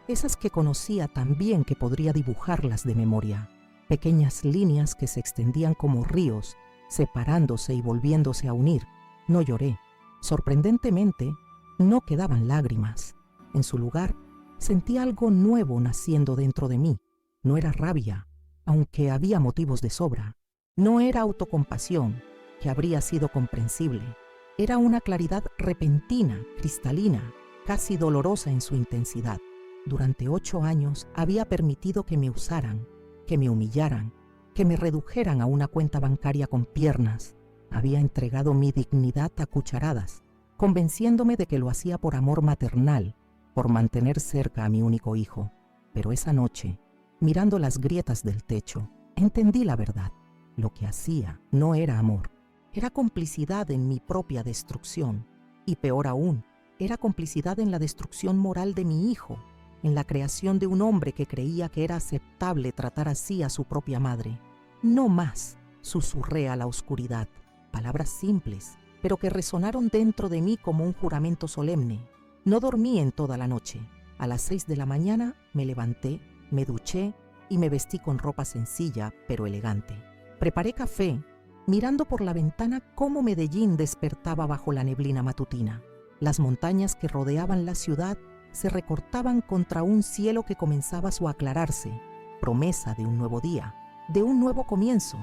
esas que conocía tan bien que podría dibujarlas de memoria, pequeñas líneas que se extendían como ríos, separándose y volviéndose a unir. No lloré. Sorprendentemente, no quedaban lágrimas. En su lugar, sentí algo nuevo naciendo dentro de mí. No era rabia, aunque había motivos de sobra. No era autocompasión, que habría sido comprensible. Era una claridad repentina, cristalina, casi dolorosa en su intensidad. Durante 8 años había permitido que me usaran, que me humillaran, que me redujeran a una cuenta bancaria con piernas. Había entregado mi dignidad a cucharadas, convenciéndome de que lo hacía por amor maternal, por mantener cerca a mi único hijo. Pero esa noche, mirando las grietas del techo, entendí la verdad. Lo que hacía no era amor, era complicidad en mi propia destrucción. Y peor aún, era complicidad en la destrucción moral de mi hijo, en la creación de un hombre que creía que era aceptable tratar así a su propia madre. No más, susurré a la oscuridad, palabras simples, pero que resonaron dentro de mí como un juramento solemne. No dormí en toda la noche. A las 6 de la mañana me levanté, me duché y me vestí con ropa sencilla pero elegante. Preparé café, mirando por la ventana cómo Medellín despertaba bajo la neblina matutina. Las montañas que rodeaban la ciudad se recortaban contra un cielo que comenzaba a aclararse, promesa de un nuevo día, de un nuevo comienzo.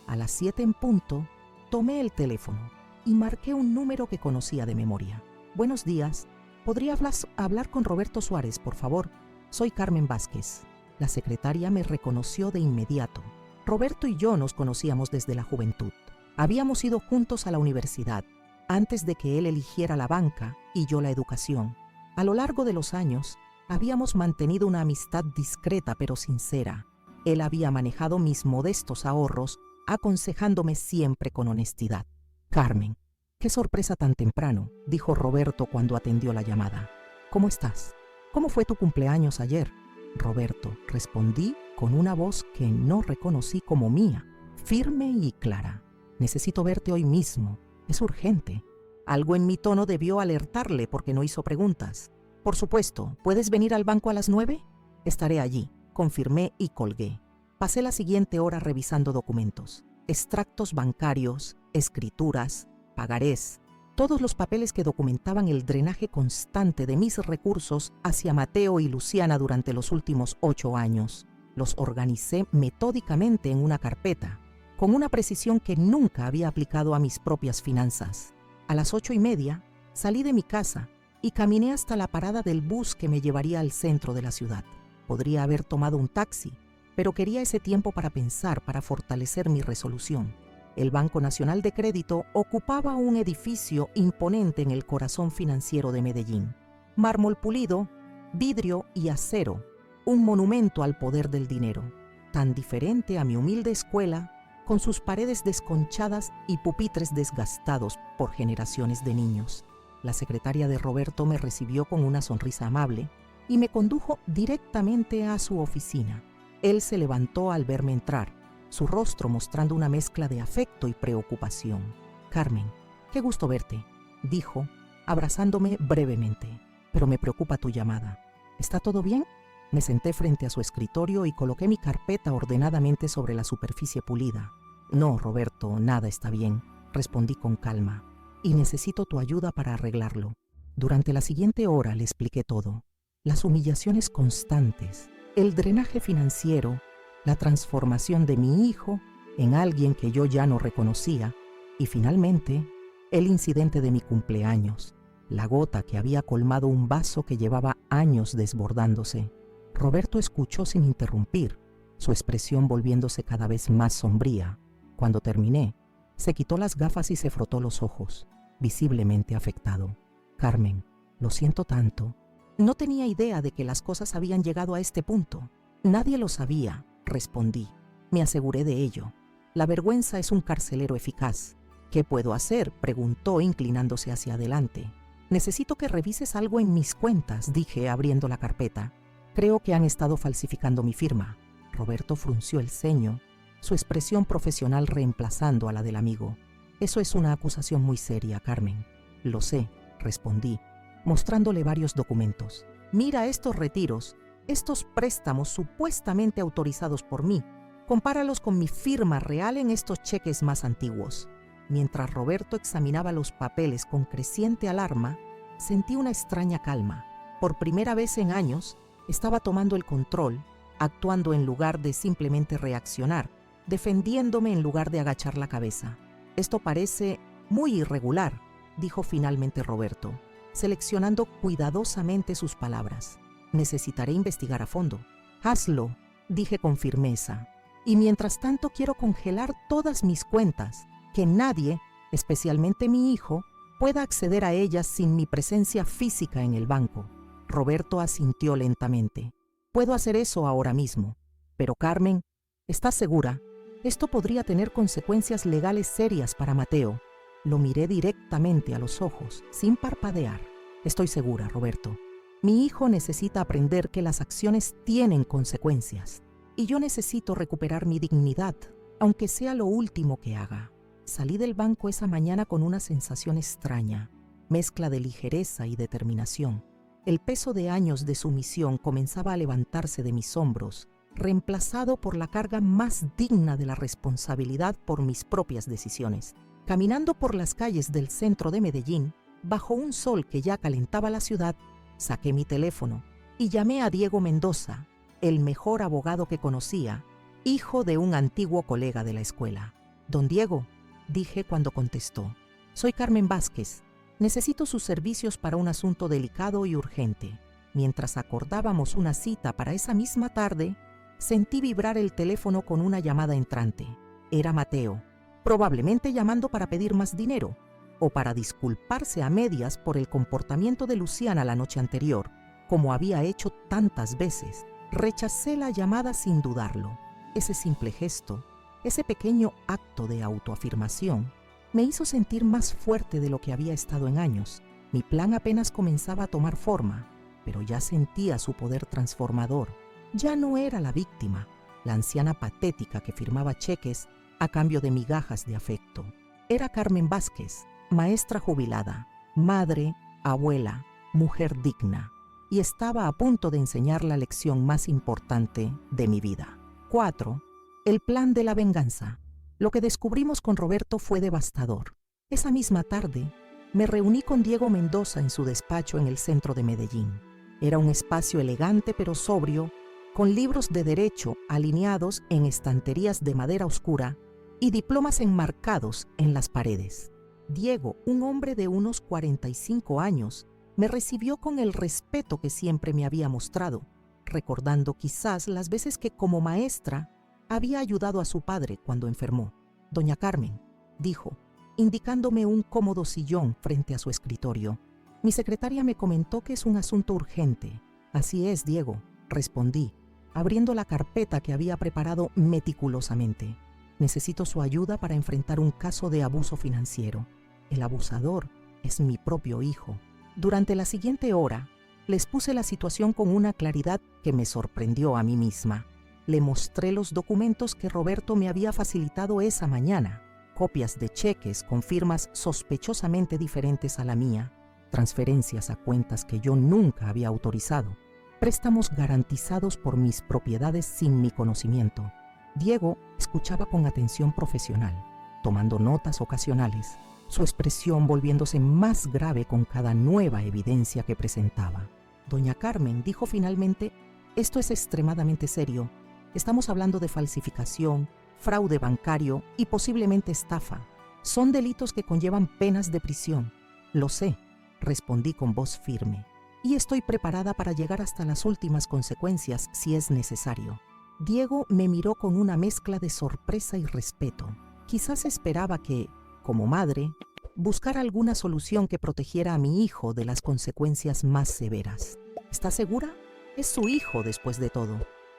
A las 7 en punto, tomé el teléfono y marqué un número que conocía de memoria. Buenos días, ¿podría hablar con Roberto Suárez, por favor? Soy Carmen Vázquez. La secretaria me reconoció de inmediato. Roberto y yo nos conocíamos desde la juventud. Habíamos ido juntos a la universidad, antes de que él eligiera la banca y yo la educación. A lo largo de los años, habíamos mantenido una amistad discreta pero sincera. Él había manejado mis modestos ahorros, aconsejándome siempre con honestidad. Carmen, qué sorpresa tan temprano, dijo Roberto cuando atendió la llamada. ¿Cómo estás? ¿Cómo fue tu cumpleaños ayer? Roberto, respondí con una voz que no reconocí como mía, firme y clara. Necesito verte hoy mismo. Es urgente. Algo en mi tono debió alertarle porque no hizo preguntas. Por supuesto, ¿puedes venir al banco a las 9? Estaré allí, confirmé y colgué. Pasé la siguiente hora revisando documentos, extractos bancarios, escrituras, pagarés, todos los papeles que documentaban el drenaje constante de mis recursos hacia Mateo y Luciana durante los últimos 8 años. Los organicé metódicamente en una carpeta, con una precisión que nunca había aplicado a mis propias finanzas. A las 8:30 salí de mi casa y caminé hasta la parada del bus que me llevaría al centro de la ciudad. Podría haber tomado un taxi, pero quería ese tiempo para pensar, para fortalecer mi resolución. El Banco Nacional de Crédito ocupaba un edificio imponente en el corazón financiero de Medellín. Mármol pulido, vidrio y acero, un monumento al poder del dinero, tan diferente a mi humilde escuela, con sus paredes desconchadas y pupitres desgastados por generaciones de niños. La secretaria de Roberto me recibió con una sonrisa amable y me condujo directamente a su oficina. Él se levantó al verme entrar, su rostro mostrando una mezcla de afecto y preocupación. Carmen, qué gusto verte, dijo, abrazándome brevemente. Pero me preocupa tu llamada. ¿Está todo bien? Me senté frente a su escritorio y coloqué mi carpeta ordenadamente sobre la superficie pulida. No, Roberto, nada está bien, respondí con calma, y necesito tu ayuda para arreglarlo. Durante la siguiente hora le expliqué todo. Las humillaciones constantes, el drenaje financiero, la transformación de mi hijo en alguien que yo ya no reconocía, y finalmente, el incidente de mi cumpleaños, la gota que había colmado un vaso que llevaba años desbordándose. Roberto escuchó sin interrumpir, su expresión volviéndose cada vez más sombría. Cuando terminé, se quitó las gafas y se frotó los ojos, visiblemente afectado. Carmen, lo siento tanto. No tenía idea de que las cosas habían llegado a este punto. Nadie lo sabía, respondí. Me aseguré de ello. La vergüenza es un carcelero eficaz. ¿Qué puedo hacer?, preguntó inclinándose hacia adelante. Necesito que revises algo en mis cuentas, dije abriendo la carpeta. Creo que han estado falsificando mi firma. Roberto frunció el ceño, su expresión profesional reemplazando a la del amigo. Eso es una acusación muy seria, Carmen. Lo sé, respondí, mostrándole varios documentos. Mira estos retiros, estos préstamos supuestamente autorizados por mí. Compáralos con mi firma real en estos cheques más antiguos. Mientras Roberto examinaba los papeles con creciente alarma, sentí una extraña calma. Por primera vez en años, estaba tomando el control, actuando en lugar de simplemente reaccionar, defendiéndome en lugar de agachar la cabeza. Esto parece muy irregular, dijo finalmente Roberto, seleccionando cuidadosamente sus palabras. Necesitaré investigar a fondo. Hazlo, dije con firmeza. Y mientras tanto quiero congelar todas mis cuentas, que nadie, especialmente mi hijo, pueda acceder a ellas sin mi presencia física en el banco. Roberto asintió lentamente. Puedo hacer eso ahora mismo. Pero Carmen, ¿estás segura? Esto podría tener consecuencias legales serias para Mateo. Lo miré directamente a los ojos, sin parpadear. Estoy segura, Roberto. Mi hijo necesita aprender que las acciones tienen consecuencias. Y yo necesito recuperar mi dignidad, aunque sea lo último que haga. Salí del banco esa mañana con una sensación extraña, mezcla de ligereza y determinación. El peso de años de sumisión comenzaba a levantarse de mis hombros, reemplazado por la carga más digna de la responsabilidad por mis propias decisiones. Caminando por las calles del centro de Medellín, bajo un sol que ya calentaba la ciudad, saqué mi teléfono y llamé a Diego Mendoza, el mejor abogado que conocía, hijo de un antiguo colega de la escuela. «Don Diego», dije cuando contestó, «soy Carmen Vázquez. Necesito sus servicios para un asunto delicado y urgente». Mientras acordábamos una cita para esa misma tarde, sentí vibrar el teléfono con una llamada entrante. Era Mateo, probablemente llamando para pedir más dinero o para disculparse a medias por el comportamiento de Luciana la noche anterior, como había hecho tantas veces. Rechacé la llamada sin dudarlo. Ese simple gesto, ese pequeño acto de autoafirmación, me hizo sentir más fuerte de lo que había estado en años. Mi plan apenas comenzaba a tomar forma, pero ya sentía su poder transformador. Ya no era la víctima, la anciana patética que firmaba cheques a cambio de migajas de afecto. Era Carmen Vázquez, maestra jubilada, madre, abuela, mujer digna, y estaba a punto de enseñar la lección más importante de mi vida. 4. El plan de la venganza. Lo que descubrimos con Roberto fue devastador. Esa misma tarde, me reuní con Diego Mendoza en su despacho en el centro de Medellín. Era un espacio elegante pero sobrio, con libros de derecho alineados en estanterías de madera oscura y diplomas enmarcados en las paredes. Diego, un hombre de unos 45 años, me recibió con el respeto que siempre me había mostrado, recordando quizás las veces que como maestra había ayudado a su padre cuando enfermó. «Doña Carmen», dijo, indicándome un cómodo sillón frente a su escritorio. «Mi secretaria me comentó que es un asunto urgente». «Así es, Diego», respondí, abriendo la carpeta que había preparado meticulosamente. «Necesito su ayuda para enfrentar un caso de abuso financiero. El abusador es mi propio hijo». Durante la siguiente hora, les puse la situación con una claridad que me sorprendió a mí misma. Le mostré los documentos que Roberto me había facilitado esa mañana, copias de cheques con firmas sospechosamente diferentes a la mía, transferencias a cuentas que yo nunca había autorizado, préstamos garantizados por mis propiedades sin mi conocimiento. Diego escuchaba con atención profesional, tomando notas ocasionales, su expresión volviéndose más grave con cada nueva evidencia que presentaba. «Doña Carmen», dijo finalmente, «esto es extremadamente serio. Estamos hablando de falsificación, fraude bancario y posiblemente estafa. Son delitos que conllevan penas de prisión». «Lo sé», respondí con voz firme, «y estoy preparada para llegar hasta las últimas consecuencias si es necesario». Diego me miró con una mezcla de sorpresa y respeto. Quizás esperaba que, como madre, buscar alguna solución que protegiera a mi hijo de las consecuencias más severas. «¿Está segura? Es su hijo después de todo».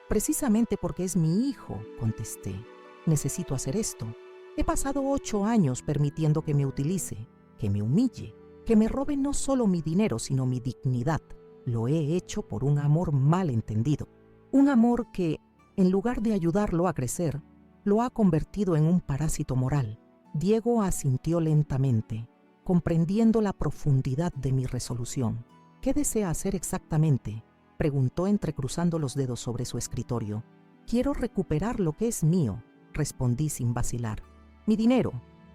«Precisamente porque es mi hijo», contesté. «Necesito hacer esto. He pasado 8 años permitiendo que me utilice, que me humille, que me robe no solo mi dinero, sino mi dignidad. Lo he hecho por un amor mal entendido. Un amor que, en lugar de ayudarlo a crecer, lo ha convertido en un parásito moral». Diego asintió lentamente, comprendiendo la profundidad de mi resolución. «¿Qué desea hacer exactamente?», preguntó entrecruzando los dedos sobre su escritorio. «Quiero recuperar lo que es mío», respondí sin vacilar. «Mi dinero,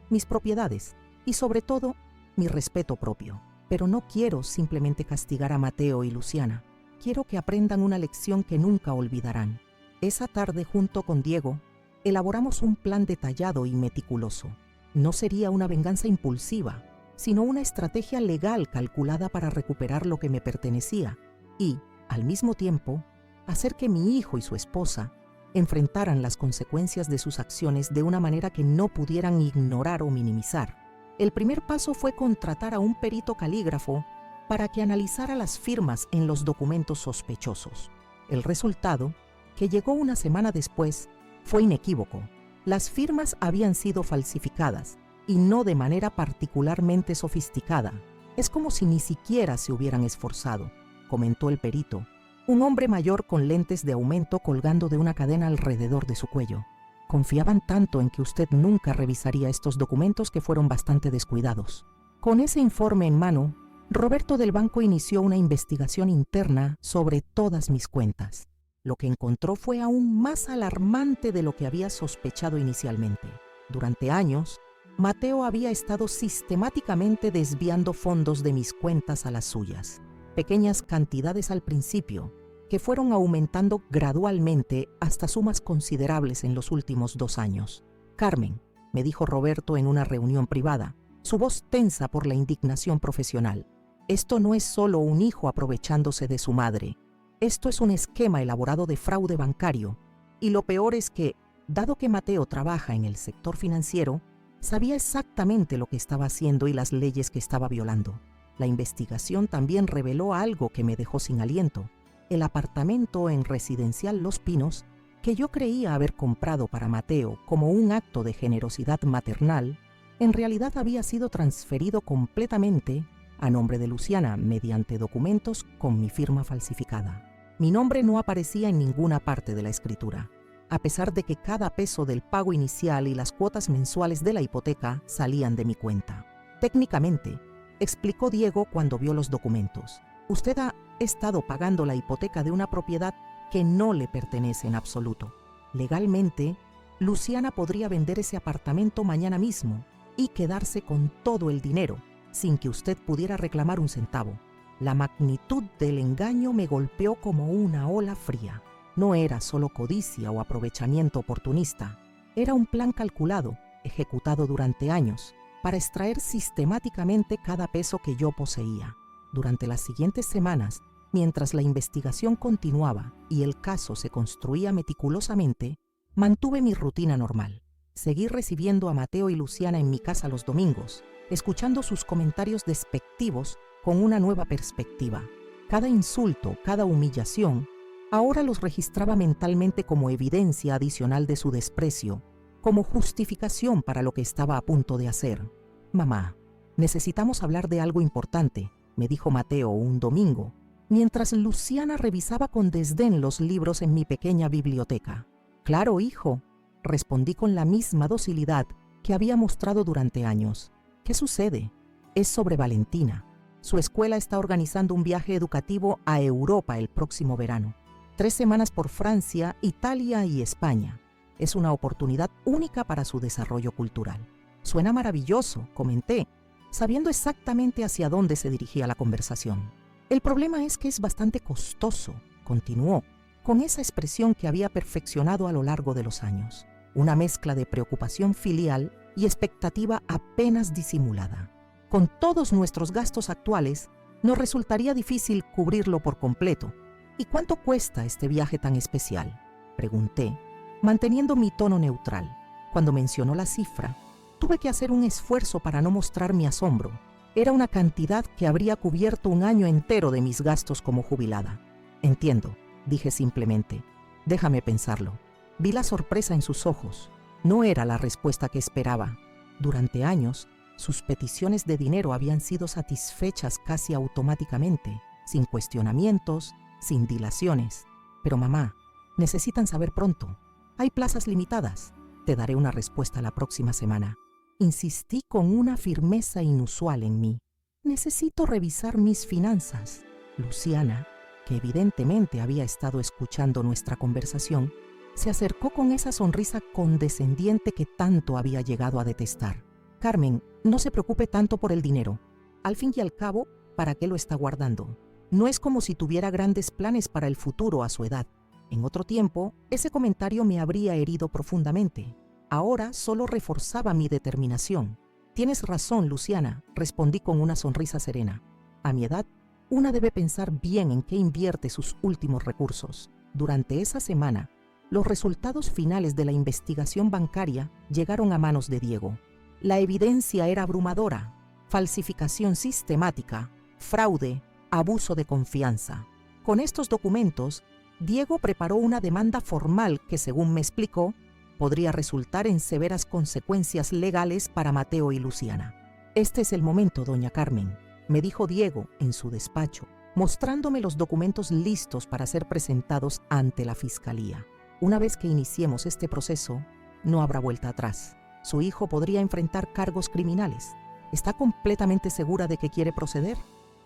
mis propiedades y sobre todo, mi respeto propio. Pero no quiero simplemente castigar a Mateo y Luciana. Quiero que aprendan una lección que nunca olvidarán». Esa tarde, junto con Diego, elaboramos un plan detallado y meticuloso. No sería una venganza impulsiva, sino una estrategia legal calculada para recuperar lo que me pertenecía y, al mismo tiempo, hacer que mi hijo y su esposa enfrentaran las consecuencias de sus acciones de una manera que no pudieran ignorar o minimizar. El primer paso fue contratar a un perito calígrafo para que analizara las firmas en los documentos sospechosos. El resultado, que llegó una semana después, fue inequívoco. Las firmas habían sido falsificadas y no de manera particularmente sofisticada. Es como si ni siquiera se hubieran esforzado, comentó el perito, un hombre mayor con lentes de aumento colgando de una cadena alrededor de su cuello. Confiaban tanto en que usted nunca revisaría estos documentos que fueron bastante descuidados. Con ese informe en mano, Roberto del banco inició una investigación interna sobre todas mis cuentas. Lo que encontró fue aún más alarmante de lo que había sospechado inicialmente. Durante años, Mateo había estado sistemáticamente desviando fondos de mis cuentas a las suyas. Pequeñas cantidades al principio, que fueron aumentando gradualmente hasta sumas considerables en los últimos 2 años. Carmen, me dijo Roberto en una reunión privada, su voz tensa por la indignación profesional. Esto no es solo un hijo aprovechándose de su madre. Esto es un esquema elaborado de fraude bancario. Y lo peor es que, dado que Mateo trabaja en el sector financiero, sabía exactamente lo que estaba haciendo y las leyes que estaba violando. La investigación también reveló algo que me dejó sin aliento. El apartamento en Residencial Los Pinos, que yo creía haber comprado para Mateo como un acto de generosidad maternal, en realidad había sido transferido completamente a nombre de Luciana mediante documentos con mi firma falsificada. Mi nombre no aparecía en ninguna parte de la escritura, a pesar de que cada peso del pago inicial y las cuotas mensuales de la hipoteca salían de mi cuenta. Técnicamente, explicó Diego cuando vio los documentos, usted ha estado pagando la hipoteca de una propiedad que no le pertenece en absoluto. Legalmente, Luciana podría vender ese apartamento mañana mismo y quedarse con todo el dinero, sin que usted pudiera reclamar un centavo. La magnitud del engaño me golpeó como una ola fría. No era solo codicia o aprovechamiento oportunista, era un plan calculado, ejecutado durante años, para extraer sistemáticamente cada peso que yo poseía. Durante las siguientes semanas, mientras la investigación continuaba y el caso se construía meticulosamente, mantuve mi rutina normal. Seguí recibiendo a Mateo y Luciana en mi casa los domingos, escuchando sus comentarios despectivos con una nueva perspectiva. Cada insulto, cada humillación, ahora los registraba mentalmente como evidencia adicional de su desprecio, como justificación para lo que estaba a punto de hacer. Mamá, necesitamos hablar de algo importante, me dijo Mateo un domingo, mientras Luciana revisaba con desdén los libros en mi pequeña biblioteca. Claro, hijo, respondí con la misma docilidad que había mostrado durante años. ¿Qué sucede? Es sobre Valentina. Su escuela está organizando un viaje educativo a Europa el próximo verano. 3 semanas por Francia, Italia y España. Es una oportunidad única para su desarrollo cultural. Suena maravilloso, comenté, sabiendo exactamente hacia dónde se dirigía la conversación. El problema es que es bastante costoso, continuó, con esa expresión que había perfeccionado a lo largo de los años. Una mezcla de preocupación filial y expectativa apenas disimulada. Con todos nuestros gastos actuales, nos resultaría difícil cubrirlo por completo. ¿Y cuánto cuesta este viaje tan especial?, pregunté, manteniendo mi tono neutral. Cuando mencionó la cifra, tuve que hacer un esfuerzo para no mostrar mi asombro. Era una cantidad que habría cubierto un año entero de mis gastos como jubilada. Entiendo, dije simplemente. Déjame pensarlo. Vi la sorpresa en sus ojos. No era la respuesta que esperaba. Durante años, sus peticiones de dinero habían sido satisfechas casi automáticamente, sin cuestionamientos, sin dilaciones. Pero mamá, necesitan saber pronto. Hay plazas limitadas. Te daré una respuesta la próxima semana. Insistí con una firmeza inusual en mí. Necesito revisar mis finanzas. Luciana, que evidentemente había estado escuchando nuestra conversación, se acercó con esa sonrisa condescendiente que tanto había llegado a detestar. Carmen, no se preocupe tanto por el dinero. Al fin y al cabo, ¿para qué lo está guardando? No es como si tuviera grandes planes para el futuro a su edad. En otro tiempo, ese comentario me habría herido profundamente. Ahora solo reforzaba mi determinación. Tienes razón, Luciana, respondí con una sonrisa serena. A mi edad, una debe pensar bien en qué invierte sus últimos recursos. Durante esa semana, los resultados finales de la investigación bancaria llegaron a manos de Diego. La evidencia era abrumadora: falsificación sistemática, fraude, abuso de confianza. Con estos documentos, Diego preparó una demanda formal que, según me explicó, podría resultar en severas consecuencias legales para Mateo y Luciana. «Este es el momento, doña Carmen», me dijo Diego en su despacho, mostrándome los documentos listos para ser presentados ante la fiscalía. «Una vez que iniciemos este proceso, no habrá vuelta atrás. Su hijo podría enfrentar cargos criminales. ¿Está completamente segura de que quiere proceder?».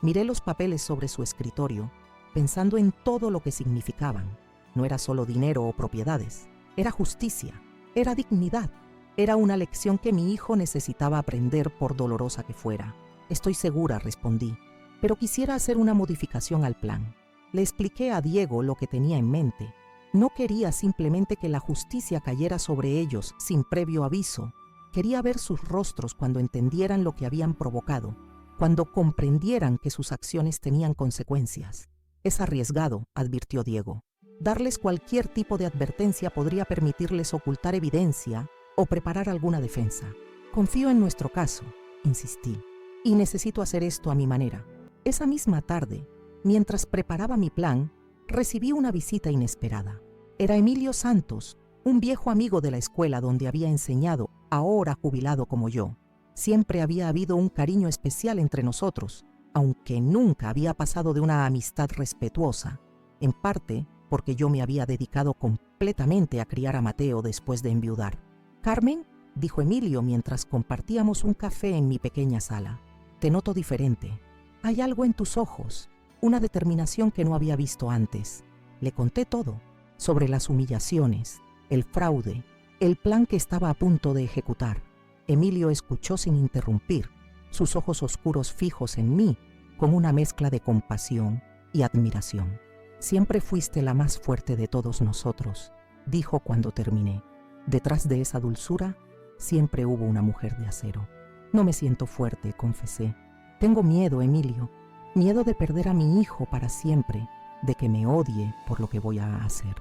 Miré los papeles sobre su escritorio, pensando en todo lo que significaban. No era solo dinero o propiedades, era justicia, era dignidad, era una lección que mi hijo necesitaba aprender, por dolorosa que fuera. «Estoy segura», respondí, «pero quisiera hacer una modificación al plan». Le expliqué a Diego lo que tenía en mente. No quería simplemente que la justicia cayera sobre ellos sin previo aviso. Quería ver sus rostros cuando entendieran lo que habían provocado, cuando comprendieran que sus acciones tenían consecuencias. «Es arriesgado», advirtió Diego. «Darles cualquier tipo de advertencia podría permitirles ocultar evidencia o preparar alguna defensa. Confío en nuestro caso», insistí, «y necesito hacer esto a mi manera». Esa misma tarde, mientras preparaba mi plan, recibí una visita inesperada. Era Emilio Santos, un viejo amigo de la escuela donde había enseñado, ahora jubilado como yo. Siempre había habido un cariño especial entre nosotros, aunque nunca había pasado de una amistad respetuosa, en parte porque yo me había dedicado completamente a criar a Mateo después de enviudar. «Carmen», dijo Emilio mientras compartíamos un café en mi pequeña sala, «te noto diferente. Hay algo en tus ojos, una determinación que no había visto antes». Le conté todo, sobre las humillaciones, el fraude, el plan que estaba a punto de ejecutar. Emilio escuchó sin interrumpir, sus ojos oscuros fijos en mí, con una mezcla de compasión y admiración. «Siempre fuiste la más fuerte de todos nosotros», dijo cuando terminé. «Detrás de esa dulzura siempre hubo una mujer de acero». «No me siento fuerte», confesé. «Tengo miedo, Emilio, miedo de perder a mi hijo para siempre, de que me odie por lo que voy a hacer».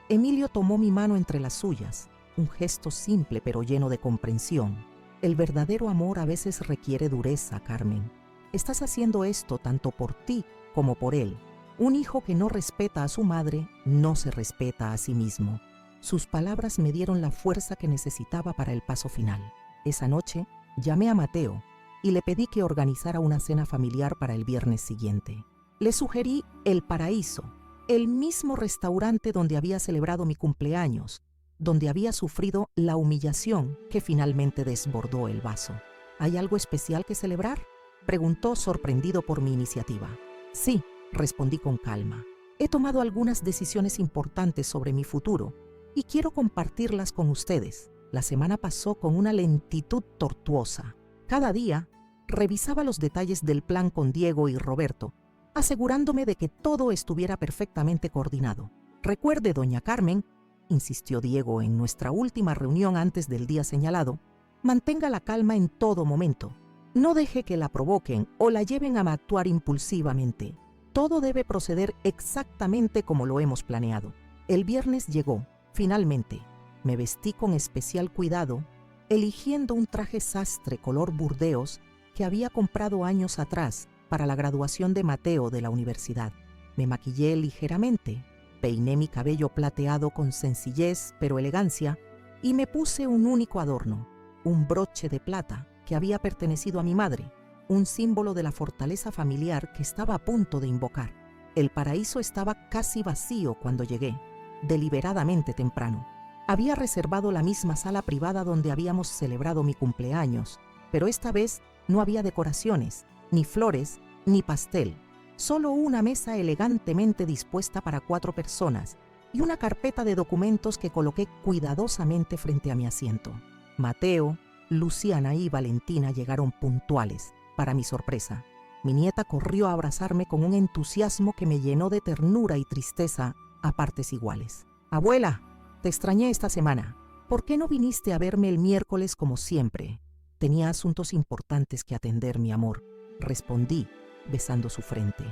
Emilio tomó mi mano entre las suyas, un gesto simple pero lleno de comprensión. «El verdadero amor a veces requiere dureza, Carmen. Estás haciendo esto tanto por ti como por él. Un hijo que no respeta a su madre no se respeta a sí mismo». Sus palabras me dieron la fuerza que necesitaba para el paso final. Esa noche llamé a Mateo y le pedí que organizara una cena familiar para el viernes siguiente. Le sugerí El Paraíso, el mismo restaurante donde había celebrado mi cumpleaños, donde había sufrido la humillación que finalmente desbordó el vaso. «¿Hay algo especial que celebrar?», preguntó, sorprendido por mi iniciativa. «Sí», respondí con calma. «He tomado algunas decisiones importantes sobre mi futuro y quiero compartirlas con ustedes». La semana pasó con una lentitud tortuosa. Cada día revisaba los detalles del plan con Diego y Roberto, asegurándome de que todo estuviera perfectamente coordinado. «Recuerde, doña Carmen», insistió Diego en nuestra última reunión antes del día señalado, «mantenga la calma en todo momento. No deje que la provoquen o la lleven a actuar impulsivamente. Todo debe proceder exactamente como lo hemos planeado». El viernes llegó, finalmente. Me vestí con especial cuidado, eligiendo un traje sastre color burdeos que había comprado años atrás para la graduación de Mateo de la universidad. Me maquillé ligeramente, peiné mi cabello plateado con sencillez pero elegancia y me puse un único adorno, un broche de plata que había pertenecido a mi madre, un símbolo de la fortaleza familiar que estaba a punto de invocar. El paraíso estaba casi vacío cuando llegué, deliberadamente temprano. Había reservado la misma sala privada donde habíamos celebrado mi cumpleaños, pero esta vez no había decoraciones, ni flores, ni pastel. Solo una mesa elegantemente dispuesta para 4 personas y una carpeta de documentos que coloqué cuidadosamente frente a mi asiento. Mateo, Luciana y Valentina llegaron puntuales, para mi sorpresa. Mi nieta corrió a abrazarme con un entusiasmo que me llenó de ternura y tristeza a partes iguales. «Abuela, te extrañé esta semana. ¿Por qué no viniste a verme el miércoles como siempre?». «Tenía asuntos importantes que atender, mi amor», respondí, besando su frente.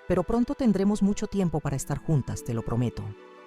«Pero pronto tendremos mucho tiempo para estar juntas, te lo prometo».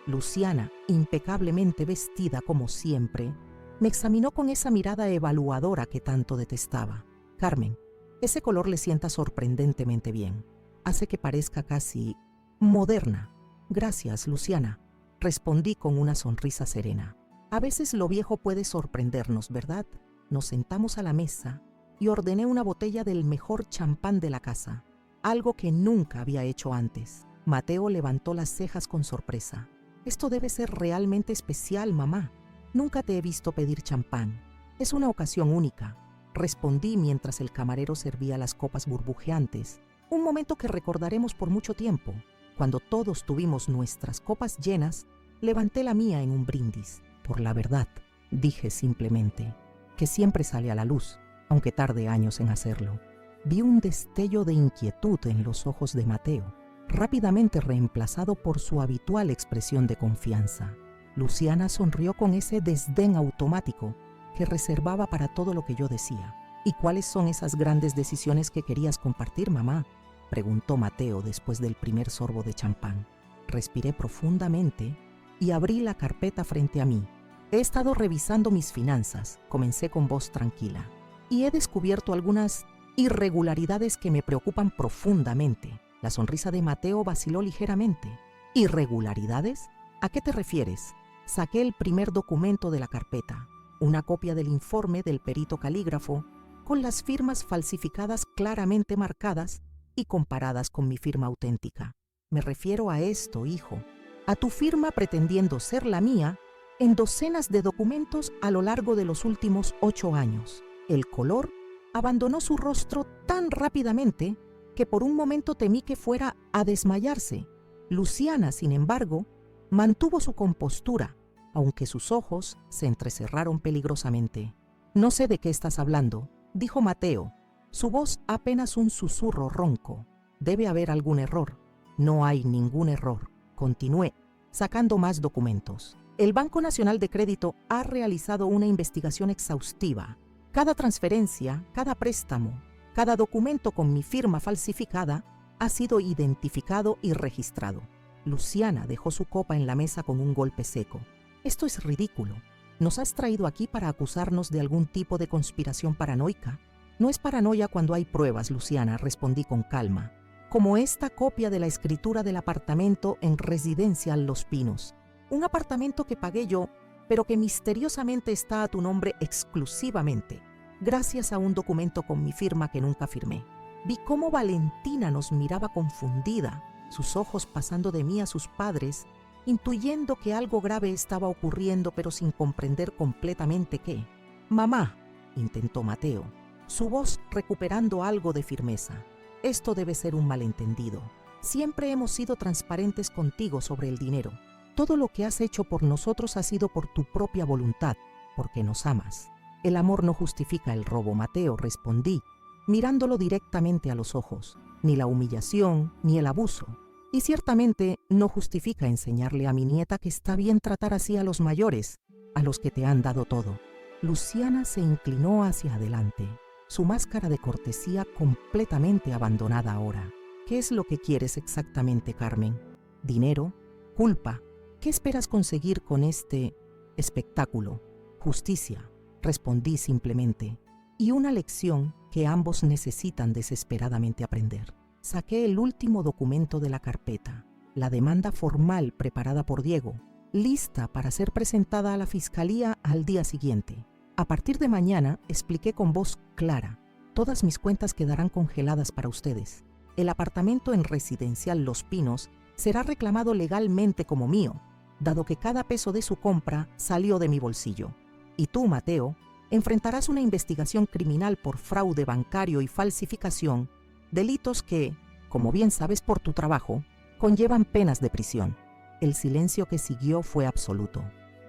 Luciana, impecablemente vestida como siempre, Me examinó con esa mirada evaluadora que tanto detestaba. Carmen, ese color le sienta sorprendentemente bien. Hace que parezca casi moderna. Gracias, Luciana, respondí con una sonrisa serena. A veces lo viejo puede sorprendernos, ¿verdad? Nos sentamos a la mesa y ordené una botella del mejor champán de la casa, algo que nunca había hecho antes. Mateo levantó las cejas con sorpresa. Esto debe ser realmente especial, mamá. Nunca te he visto pedir champán. Es una ocasión única, respondí mientras el camarero servía las copas burbujeantes, un momento que recordaremos por mucho tiempo. Cuando todos tuvimos nuestras copas llenas, levanté la mía en un brindis. Por la verdad, dije simplemente, que siempre sale a la luz, aunque tarde años en hacerlo. Vi un destello de inquietud en los ojos de Mateo, rápidamente reemplazado por su habitual expresión de confianza. Luciana sonrió con ese desdén automático que reservaba para todo lo que yo decía. ¿Y cuáles son esas grandes decisiones que querías compartir, mamá?, preguntó Mateo después del primer sorbo de champán. Respiré profundamente y abrí la carpeta frente a mí. He estado revisando mis finanzas, comencé con voz tranquila, y he descubierto algunas irregularidades que me preocupan profundamente. La sonrisa de Mateo vaciló ligeramente. ¿Irregularidades? ¿A qué te refieres? Saqué el primer documento de la carpeta, una copia del informe del perito calígrafo, con las firmas falsificadas claramente marcadas y comparadas con mi firma auténtica. Me refiero a esto, hijo, a tu firma pretendiendo ser la mía en docenas de documentos a lo largo de los últimos 8 años. El color abandonó su rostro tan rápidamente que por un momento temí que fuera a desmayarse. Luciana, sin embargo, mantuvo su compostura, aunque sus ojos se entrecerraron peligrosamente. «No sé de qué estás hablando», dijo Mateo, su voz apenas un susurro ronco. «Debe haber algún error». «No hay ningún error», continué, sacando más documentos. «El Banco Nacional de Crédito ha realizado una investigación exhaustiva. Cada transferencia, cada préstamo, cada documento con mi firma falsificada ha sido identificado y registrado». Luciana dejó su copa en la mesa con un golpe seco. «Esto es ridículo. ¿Nos has traído aquí para acusarnos de algún tipo de conspiración paranoica?» «No es paranoia cuando hay pruebas, Luciana», respondí con calma, «como esta copia de la escritura del apartamento en Residencial Los Pinos. Un apartamento que pagué yo, pero que misteriosamente está a tu nombre exclusivamente, gracias a un documento con mi firma que nunca firmé». Vi cómo Valentina nos miraba confundida, sus ojos pasando de mí a sus padres, intuyendo que algo grave estaba ocurriendo, pero sin comprender completamente qué. «Mamá», intentó Mateo, su voz recuperando algo de firmeza, «esto debe ser un malentendido. Siempre hemos sido transparentes contigo sobre el dinero. Todo lo que has hecho por nosotros ha sido por tu propia voluntad, porque nos amas». «El amor no justifica el robo, Mateo», respondí, mirándolo directamente a los ojos, «ni la humillación, ni el abuso. Y ciertamente no justifica enseñarle a mi nieta que está bien tratar así a los mayores, a los que te han dado todo». Luciana se inclinó hacia adelante, su máscara de cortesía completamente abandonada ahora. «¿Qué es lo que quieres exactamente, Carmen? ¿Dinero? ¿Culpa? ¿Qué esperas conseguir con este espectáculo?» «Justicia», respondí simplemente, «y una lección que ambos necesitan desesperadamente aprender». Saqué el último documento de la carpeta, la demanda formal preparada por Diego, lista para ser presentada a la fiscalía al día siguiente. «A partir de mañana», expliqué con voz clara, «todas mis cuentas quedarán congeladas para ustedes. El apartamento en Residencial Los Pinos será reclamado legalmente como mío, dado que cada peso de su compra salió de mi bolsillo. Y tú, Mateo, enfrentarás una investigación criminal por fraude bancario y falsificación, delitos que, como bien sabes por tu trabajo, conllevan penas de prisión». El silencio que siguió fue absoluto.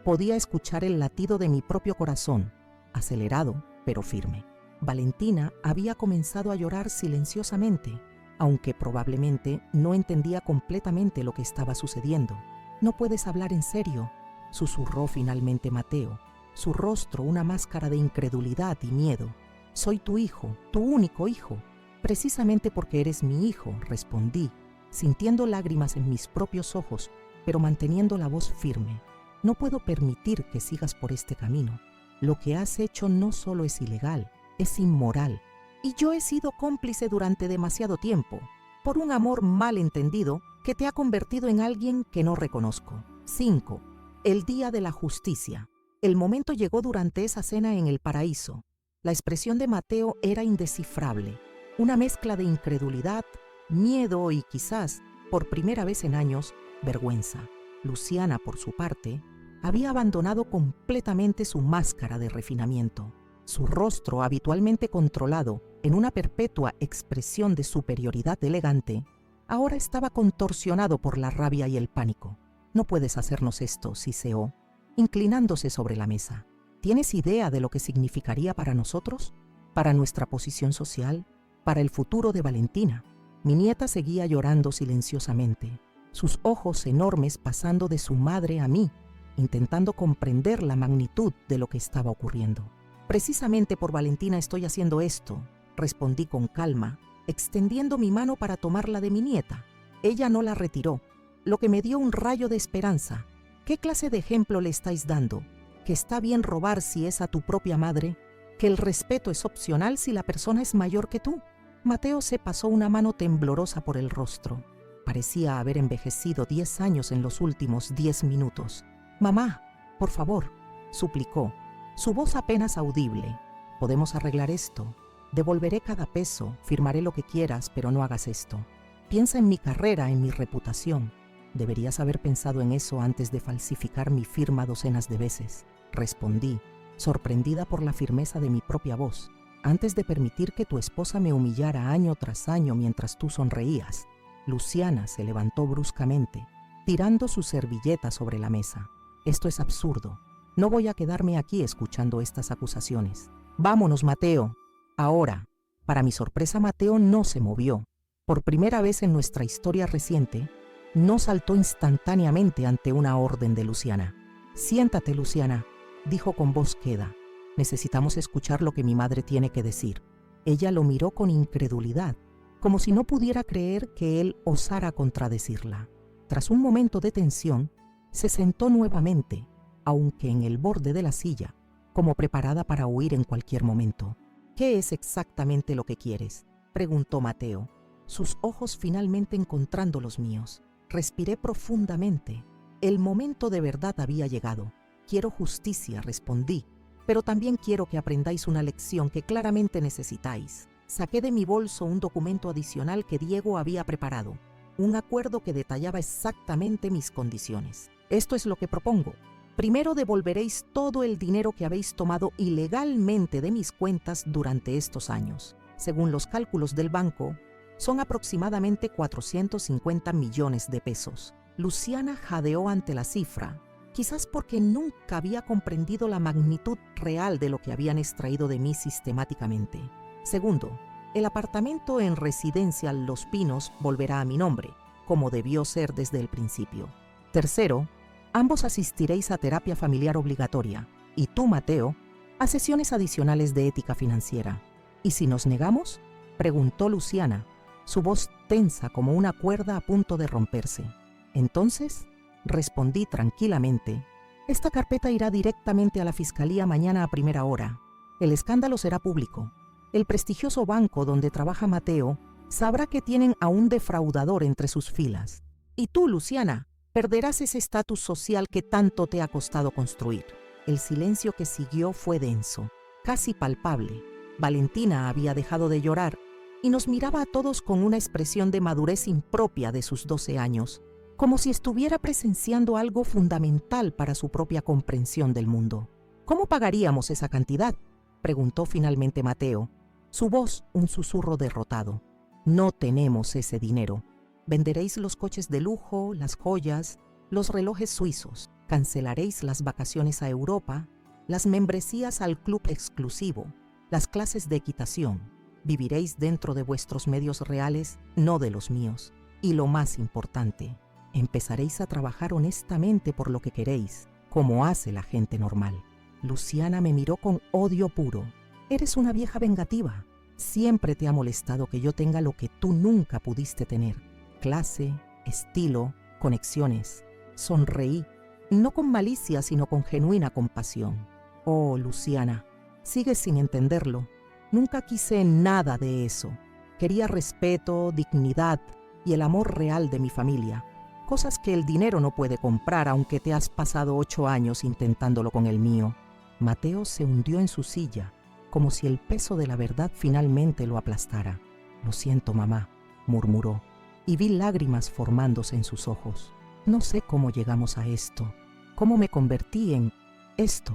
Podía escuchar el latido de mi propio corazón, acelerado pero firme. Valentina había comenzado a llorar silenciosamente, aunque probablemente no entendía completamente lo que estaba sucediendo. «No puedes hablar en serio», susurró finalmente Mateo, su rostro una máscara de incredulidad y miedo. «Soy tu hijo, tu único hijo». «Precisamente porque eres mi hijo», respondí, sintiendo lágrimas en mis propios ojos, pero manteniendo la voz firme. «No puedo permitir que sigas por este camino. Lo que has hecho no solo es ilegal, es inmoral. Y yo he sido cómplice durante demasiado tiempo, por un amor mal entendido que te ha convertido en alguien que no reconozco. 5. El día de la justicia. El momento llegó durante esa cena en el paraíso. La expresión de Mateo era indescifrable, una mezcla de incredulidad, miedo y quizás, por primera vez en años, vergüenza. Luciana, por su parte, había abandonado completamente su máscara de refinamiento. Su rostro, habitualmente controlado en una perpetua expresión de superioridad elegante, ahora estaba contorsionado por la rabia y el pánico. No puedes hacernos esto, siseó, inclinándose sobre la mesa. ¿Tienes idea de lo que significaría para nosotros? ¿Para nuestra posición social? ¿Para el futuro de Valentina? Mi nieta seguía llorando silenciosamente, sus ojos enormes pasando de su madre a mí, intentando comprender la magnitud de lo que estaba ocurriendo. Precisamente por Valentina estoy haciendo esto, respondí con calma, extendiendo mi mano para tomarla de mi nieta. Ella no la retiró, lo que me dio un rayo de esperanza. ¿Qué clase de ejemplo le estáis dando? ¿Que está bien robar si es a tu propia madre? ¿Que el respeto es opcional si la persona es mayor que tú? Mateo se pasó una mano temblorosa por el rostro. Parecía haber envejecido 10 años en los últimos 10 minutos. «Mamá, por favor», suplicó, su voz apenas audible. «Podemos arreglar esto. Devolveré cada peso, firmaré lo que quieras, pero no hagas esto. Piensa en mi carrera, en mi reputación. Deberías haber pensado en eso antes de falsificar mi firma docenas de veces», respondí, sorprendida por la firmeza de mi propia voz. «Antes de permitir que tu esposa me humillara año tras año mientras tú sonreías». Luciana se levantó bruscamente, tirando su servilleta sobre la mesa. «Esto es absurdo. No voy a quedarme aquí escuchando estas acusaciones. Vámonos, Mateo. Ahora». Para mi sorpresa, Mateo no se movió. Por primera vez en nuestra historia reciente, no saltó instantáneamente ante una orden de Luciana. «Siéntate, Luciana», dijo con voz queda. «Necesitamos escuchar lo que mi madre tiene que decir». Ella lo miró con incredulidad, como si no pudiera creer que él osara contradecirla. Tras un momento de tensión, se sentó nuevamente, aunque en el borde de la silla, como preparada para huir en cualquier momento. «¿Qué es exactamente lo que quieres?», preguntó Mateo, sus ojos finalmente encontrando los míos. Respiré profundamente. El momento de verdad había llegado. «Quiero justicia», respondí, «pero también quiero que aprendáis una lección que claramente necesitáis». Saqué de mi bolso un documento adicional que Diego había preparado, un acuerdo que detallaba exactamente mis condiciones. «Esto es lo que propongo. Primero devolveréis todo el dinero que habéis tomado ilegalmente de mis cuentas durante estos años. Según los cálculos del banco, son aproximadamente 450 millones de pesos. Luciana jadeó ante la cifra, quizás porque nunca había comprendido la magnitud real de lo que habían extraído de mí sistemáticamente. Segundo, el apartamento en Residencia Los Pinos volverá a mi nombre, como debió ser desde el principio. Tercero, ambos asistiréis a terapia familiar obligatoria, y tú, Mateo, a sesiones adicionales de ética financiera. ¿Y si nos negamos?, preguntó Luciana, su voz tensa como una cuerda a punto de romperse. «Entonces», respondí tranquilamente, «esta carpeta irá directamente a la fiscalía mañana a primera hora. El escándalo será público. El prestigioso banco donde trabaja Mateo sabrá que tienen a un defraudador entre sus filas. Y tú, Luciana, perderás ese estatus social que tanto te ha costado construir». El silencio que siguió fue denso, casi palpable. Valentina había dejado de llorar y nos miraba a todos con una expresión de madurez impropia de sus 12 años, como si estuviera presenciando algo fundamental para su propia comprensión del mundo. «¿Cómo pagaríamos esa cantidad?», preguntó finalmente Mateo, su voz un susurro derrotado. «No tenemos ese dinero. Venderéis los coches de lujo, las joyas, los relojes suizos. Cancelaréis las vacaciones a Europa, las membresías al club exclusivo, las clases de equitación. Viviréis dentro de vuestros medios reales, no de los míos. Y lo más importante, empezaréis a trabajar honestamente por lo que queréis, como hace la gente normal». Luciana me miró con odio puro. «Eres una vieja vengativa. Siempre te ha molestado que yo tenga lo que tú nunca pudiste tener: clase, estilo, conexiones». Sonreí, no con malicia, sino con genuina compasión. Oh, Luciana, sigues sin entenderlo. Nunca quise nada de eso. Quería respeto, dignidad y el amor real de mi familia. Cosas que el dinero no puede comprar, aunque te has pasado 8 años intentándolo con el mío. Mateo se hundió en su silla, como si el peso de la verdad finalmente lo aplastara. Lo siento, mamá, murmuró, y vi lágrimas formándose en sus ojos. No sé cómo llegamos a esto, cómo me convertí en esto.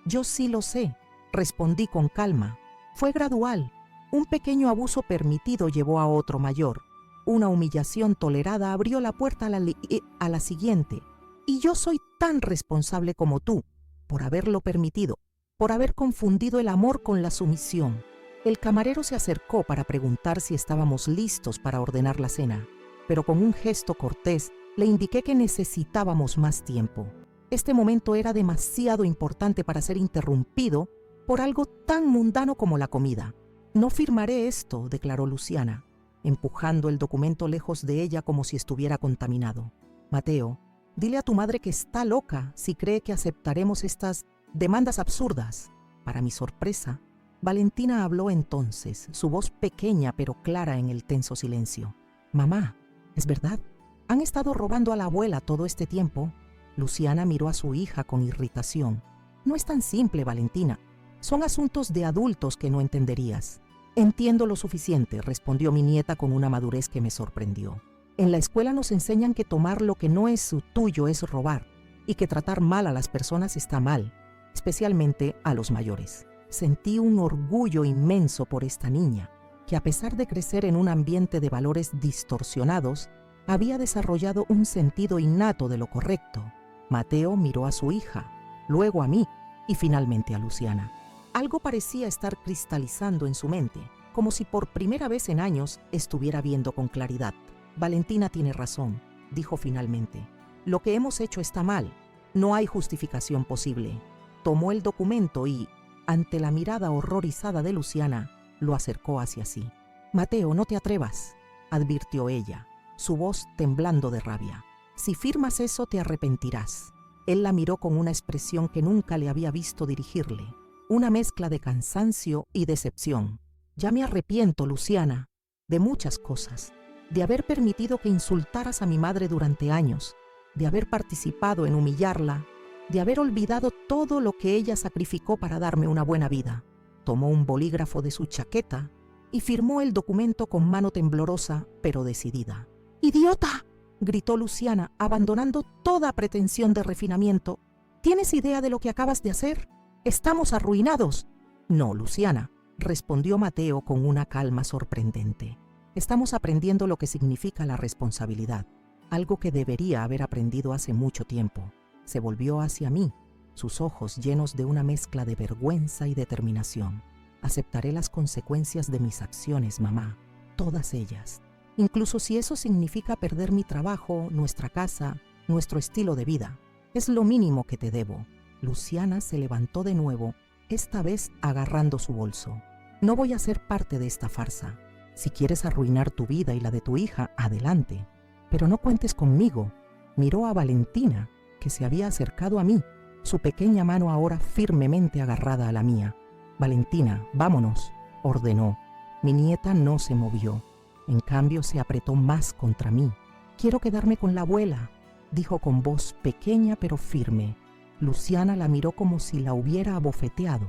Yo sí lo sé, respondí con calma. Fue gradual. Un pequeño abuso permitido llevó a otro mayor. Una humillación tolerada abrió la puerta a la siguiente. Y yo soy tan responsable como tú, por haberlo permitido, por haber confundido el amor con la sumisión. El camarero se acercó para preguntar si estábamos listos para ordenar la cena, pero con un gesto cortés le indiqué que necesitábamos más tiempo. Este momento era demasiado importante para ser interrumpido por algo tan mundano como la comida. No firmaré esto, declaró Luciana, empujando el documento lejos de ella como si estuviera contaminado. Mateo, dile a tu madre que está loca si cree que aceptaremos estas demandas absurdas. Para mi sorpresa, Valentina habló entonces, su voz pequeña pero clara en el tenso silencio. Mamá, ¿es verdad? ¿Han estado robando a la abuela todo este tiempo? Luciana miró a su hija con irritación. No es tan simple, Valentina. Son asuntos de adultos que no entenderías. Entiendo lo suficiente, respondió mi nieta con una madurez que me sorprendió. En la escuela nos enseñan que tomar lo que no es tuyo es robar y que tratar mal a las personas está mal, especialmente a los mayores. Sentí un orgullo inmenso por esta niña, que a pesar de crecer en un ambiente de valores distorsionados, había desarrollado un sentido innato de lo correcto. Mateo miró a su hija, luego a mí y finalmente a Luciana. Algo parecía estar cristalizando en su mente, como si por primera vez en años estuviera viendo con claridad. Valentina tiene razón, dijo finalmente. Lo que hemos hecho está mal. No hay justificación posible. Tomó el documento y, ante la mirada horrorizada de Luciana, lo acercó hacia sí. Mateo, no te atrevas, advirtió ella, su voz temblando de rabia. Si firmas eso te arrepentirás. Él la miró con una expresión que nunca le había visto dirigirle. Una mezcla de cansancio y decepción. Ya me arrepiento, Luciana, de muchas cosas. De haber permitido que insultaras a mi madre durante años, de haber participado en humillarla, de haber olvidado todo lo que ella sacrificó para darme una buena vida. Tomó un bolígrafo de su chaqueta y firmó el documento con mano temblorosa, pero decidida. ¡Idiota!, gritó Luciana, abandonando toda pretensión de refinamiento. ¿Tienes idea de lo que acabas de hacer? ¡Estamos arruinados! No, Luciana, respondió Mateo con una calma sorprendente. Estamos aprendiendo lo que significa la responsabilidad, algo que debería haber aprendido hace mucho tiempo. Se volvió hacia mí, sus ojos llenos de una mezcla de vergüenza y determinación. Aceptaré las consecuencias de mis acciones, mamá, todas ellas, incluso si eso significa perder mi trabajo, nuestra casa, nuestro estilo de vida. Es lo mínimo que te debo. Luciana se levantó de nuevo, esta vez agarrando su bolso. No voy a ser parte de esta farsa. Si quieres arruinar tu vida y la de tu hija, adelante. Pero no cuentes conmigo. Miró a Valentina, que se había acercado a mí, su pequeña mano ahora firmemente agarrada a la mía. Valentina, vámonos, ordenó. Mi nieta no se movió. En cambio, se apretó más contra mí. Quiero quedarme con la abuela, dijo con voz pequeña pero firme. Luciana la miró como si la hubiera abofeteado.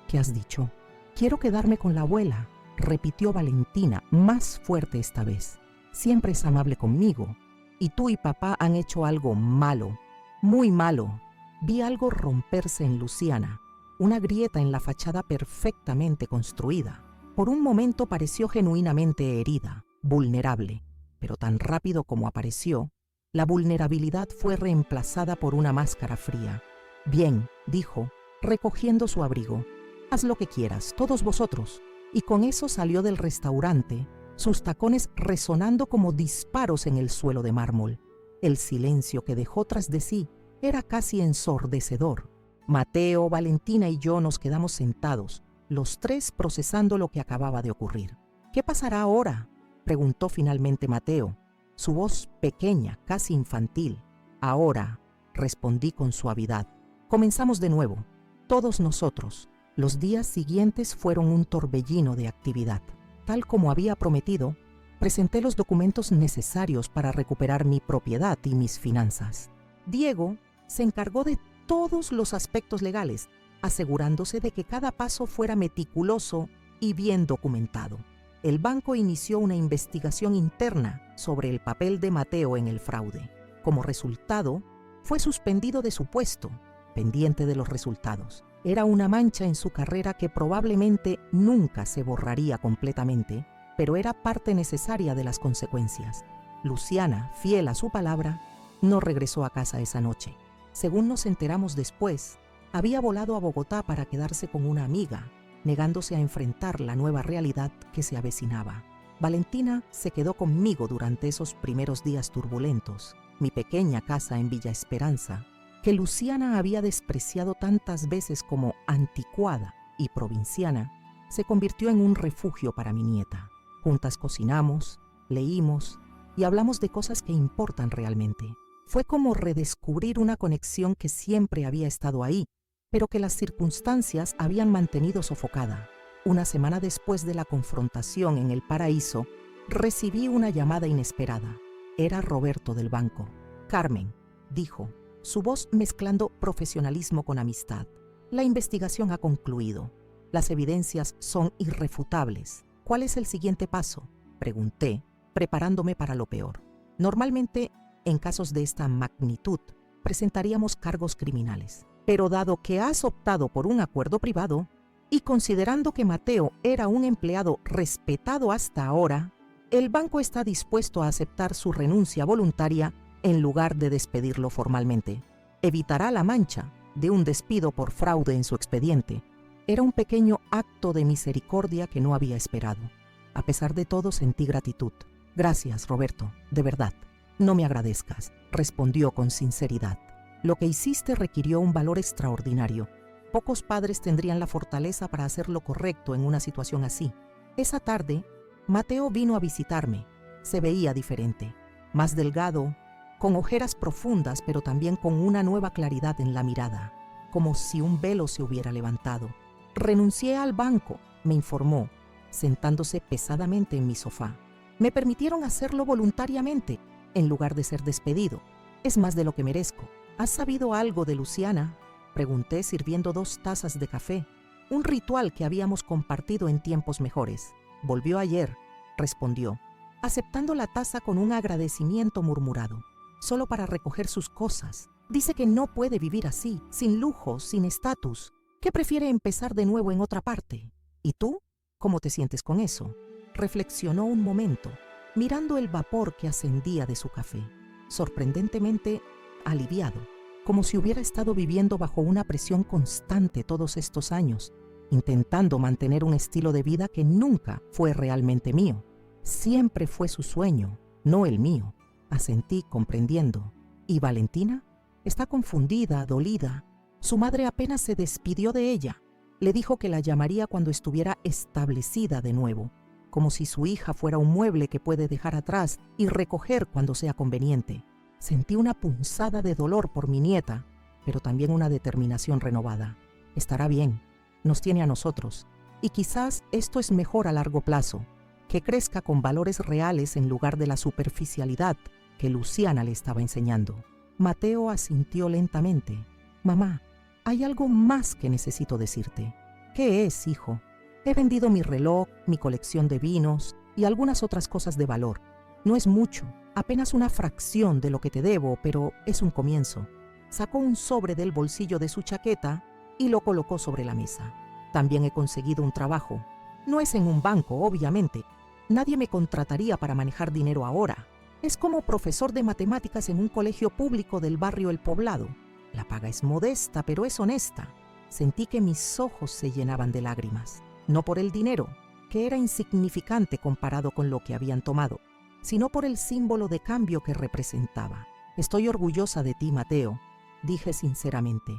¿Qué has dicho? Quiero quedarme con la abuela, repitió Valentina, más fuerte esta vez. Siempre es amable conmigo. Y tú y papá han hecho algo malo, muy malo. Vi algo romperse en Luciana, una grieta en la fachada perfectamente construida. Por un momento pareció genuinamente herida, vulnerable, pero tan rápido como apareció, la vulnerabilidad fue reemplazada por una máscara fría. Bien, dijo, recogiendo su abrigo. Haz lo que quieras, todos vosotros. Y con eso salió del restaurante, sus tacones resonando como disparos en el suelo de mármol. El silencio que dejó tras de sí era casi ensordecedor. Mateo, Valentina y yo nos quedamos sentados, los tres procesando lo que acababa de ocurrir. ¿Qué pasará ahora?, preguntó finalmente Mateo, su voz pequeña, casi infantil. Ahora, respondí con suavidad. Comenzamos de nuevo. Todos nosotros. Los días siguientes fueron un torbellino de actividad. Tal como había prometido, presenté los documentos necesarios para recuperar mi propiedad y mis finanzas. Diego se encargó de todos los aspectos legales, asegurándose de que cada paso fuera meticuloso y bien documentado. El banco inició una investigación interna sobre el papel de Mateo en el fraude. Como resultado, fue suspendido de su puesto, pendiente de los resultados. Era una mancha en su carrera que probablemente nunca se borraría completamente, pero era parte necesaria de las consecuencias. Luciana, fiel a su palabra, no regresó a casa esa noche. Según nos enteramos después, había volado a Bogotá para quedarse con una amiga, negándose a enfrentar la nueva realidad que se avecinaba. Valentina se quedó conmigo durante esos primeros días turbulentos. Mi pequeña casa en Villa Esperanza, que Luciana había despreciado tantas veces como anticuada y provinciana, se convirtió en un refugio para mi nieta. Juntas cocinamos, leímos y hablamos de cosas que importan realmente. Fue como redescubrir una conexión que siempre había estado ahí, pero que las circunstancias habían mantenido sofocada. Una semana después de la confrontación en el paraíso, recibí una llamada inesperada. Era Roberto del banco. «Carmen», dijo, su voz mezclando profesionalismo con amistad. «La investigación ha concluido. Las evidencias son irrefutables. ¿Cuál es el siguiente paso?», pregunté, preparándome para lo peor. Normalmente, en casos de esta magnitud, presentaríamos cargos criminales. Pero dado que has optado por un acuerdo privado, y considerando que Mateo era un empleado respetado hasta ahora, el banco está dispuesto a aceptar su renuncia voluntaria en lugar de despedirlo formalmente. Evitará la mancha de un despido por fraude en su expediente. Era un pequeño acto de misericordia que no había esperado. A pesar de todo, sentí gratitud. «Gracias, Roberto, de verdad». «No me agradezcas», respondió con sinceridad. «Lo que hiciste requirió un valor extraordinario. Pocos padres tendrían la fortaleza para hacer lo correcto en una situación así». Esa tarde, Mateo vino a visitarme. Se veía diferente, más delgado, con ojeras profundas, pero también con una nueva claridad en la mirada, como si un velo se hubiera levantado. «Renuncié al banco», me informó, sentándose pesadamente en mi sofá. «Me permitieron hacerlo voluntariamente, en lugar de ser despedido. Es más de lo que merezco». «¿Has sabido algo de Luciana?», pregunté sirviendo 2 tazas de café, un ritual que habíamos compartido en tiempos mejores. «Volvió ayer», respondió, aceptando la taza con un agradecimiento murmurado, solo para recoger sus cosas. «Dice que no puede vivir así, sin lujos, sin estatus, que prefiere empezar de nuevo en otra parte. ¿Y tú? ¿Cómo te sientes con eso?». Reflexionó un momento, mirando el vapor que ascendía de su café, sorprendentemente aliviado, como si hubiera estado viviendo bajo una presión constante todos estos años, intentando mantener un estilo de vida que nunca fue realmente mío. Siempre fue su sueño, no el mío. Asentí comprendiendo. ¿Y Valentina? Está confundida, dolida. Su madre apenas se despidió de ella. Le dijo que la llamaría cuando estuviera establecida de nuevo, como si su hija fuera un mueble que puede dejar atrás y recoger cuando sea conveniente. Sentí una punzada de dolor por mi nieta, pero también una determinación renovada. Estará bien, nos tiene a nosotros, y quizás esto es mejor a largo plazo, que crezca con valores reales en lugar de la superficialidad que Luciana le estaba enseñando. Mateo asintió lentamente. «Mamá, hay algo más que necesito decirte». «¿Qué es, hijo?». «He vendido mi reloj, mi colección de vinos y algunas otras cosas de valor. No es mucho, apenas una fracción de lo que te debo, pero es un comienzo». Sacó un sobre del bolsillo de su chaqueta y lo colocó sobre la mesa. «También he conseguido un trabajo. No es en un banco, obviamente. Nadie me contrataría para manejar dinero ahora. Es como profesor de matemáticas en un colegio público del barrio El Poblado. La paga es modesta, pero es honesta». Sentí que mis ojos se llenaban de lágrimas. No por el dinero, que era insignificante comparado con lo que habían tomado, sino por el símbolo de cambio que representaba. «Estoy orgullosa de ti, Mateo», dije sinceramente.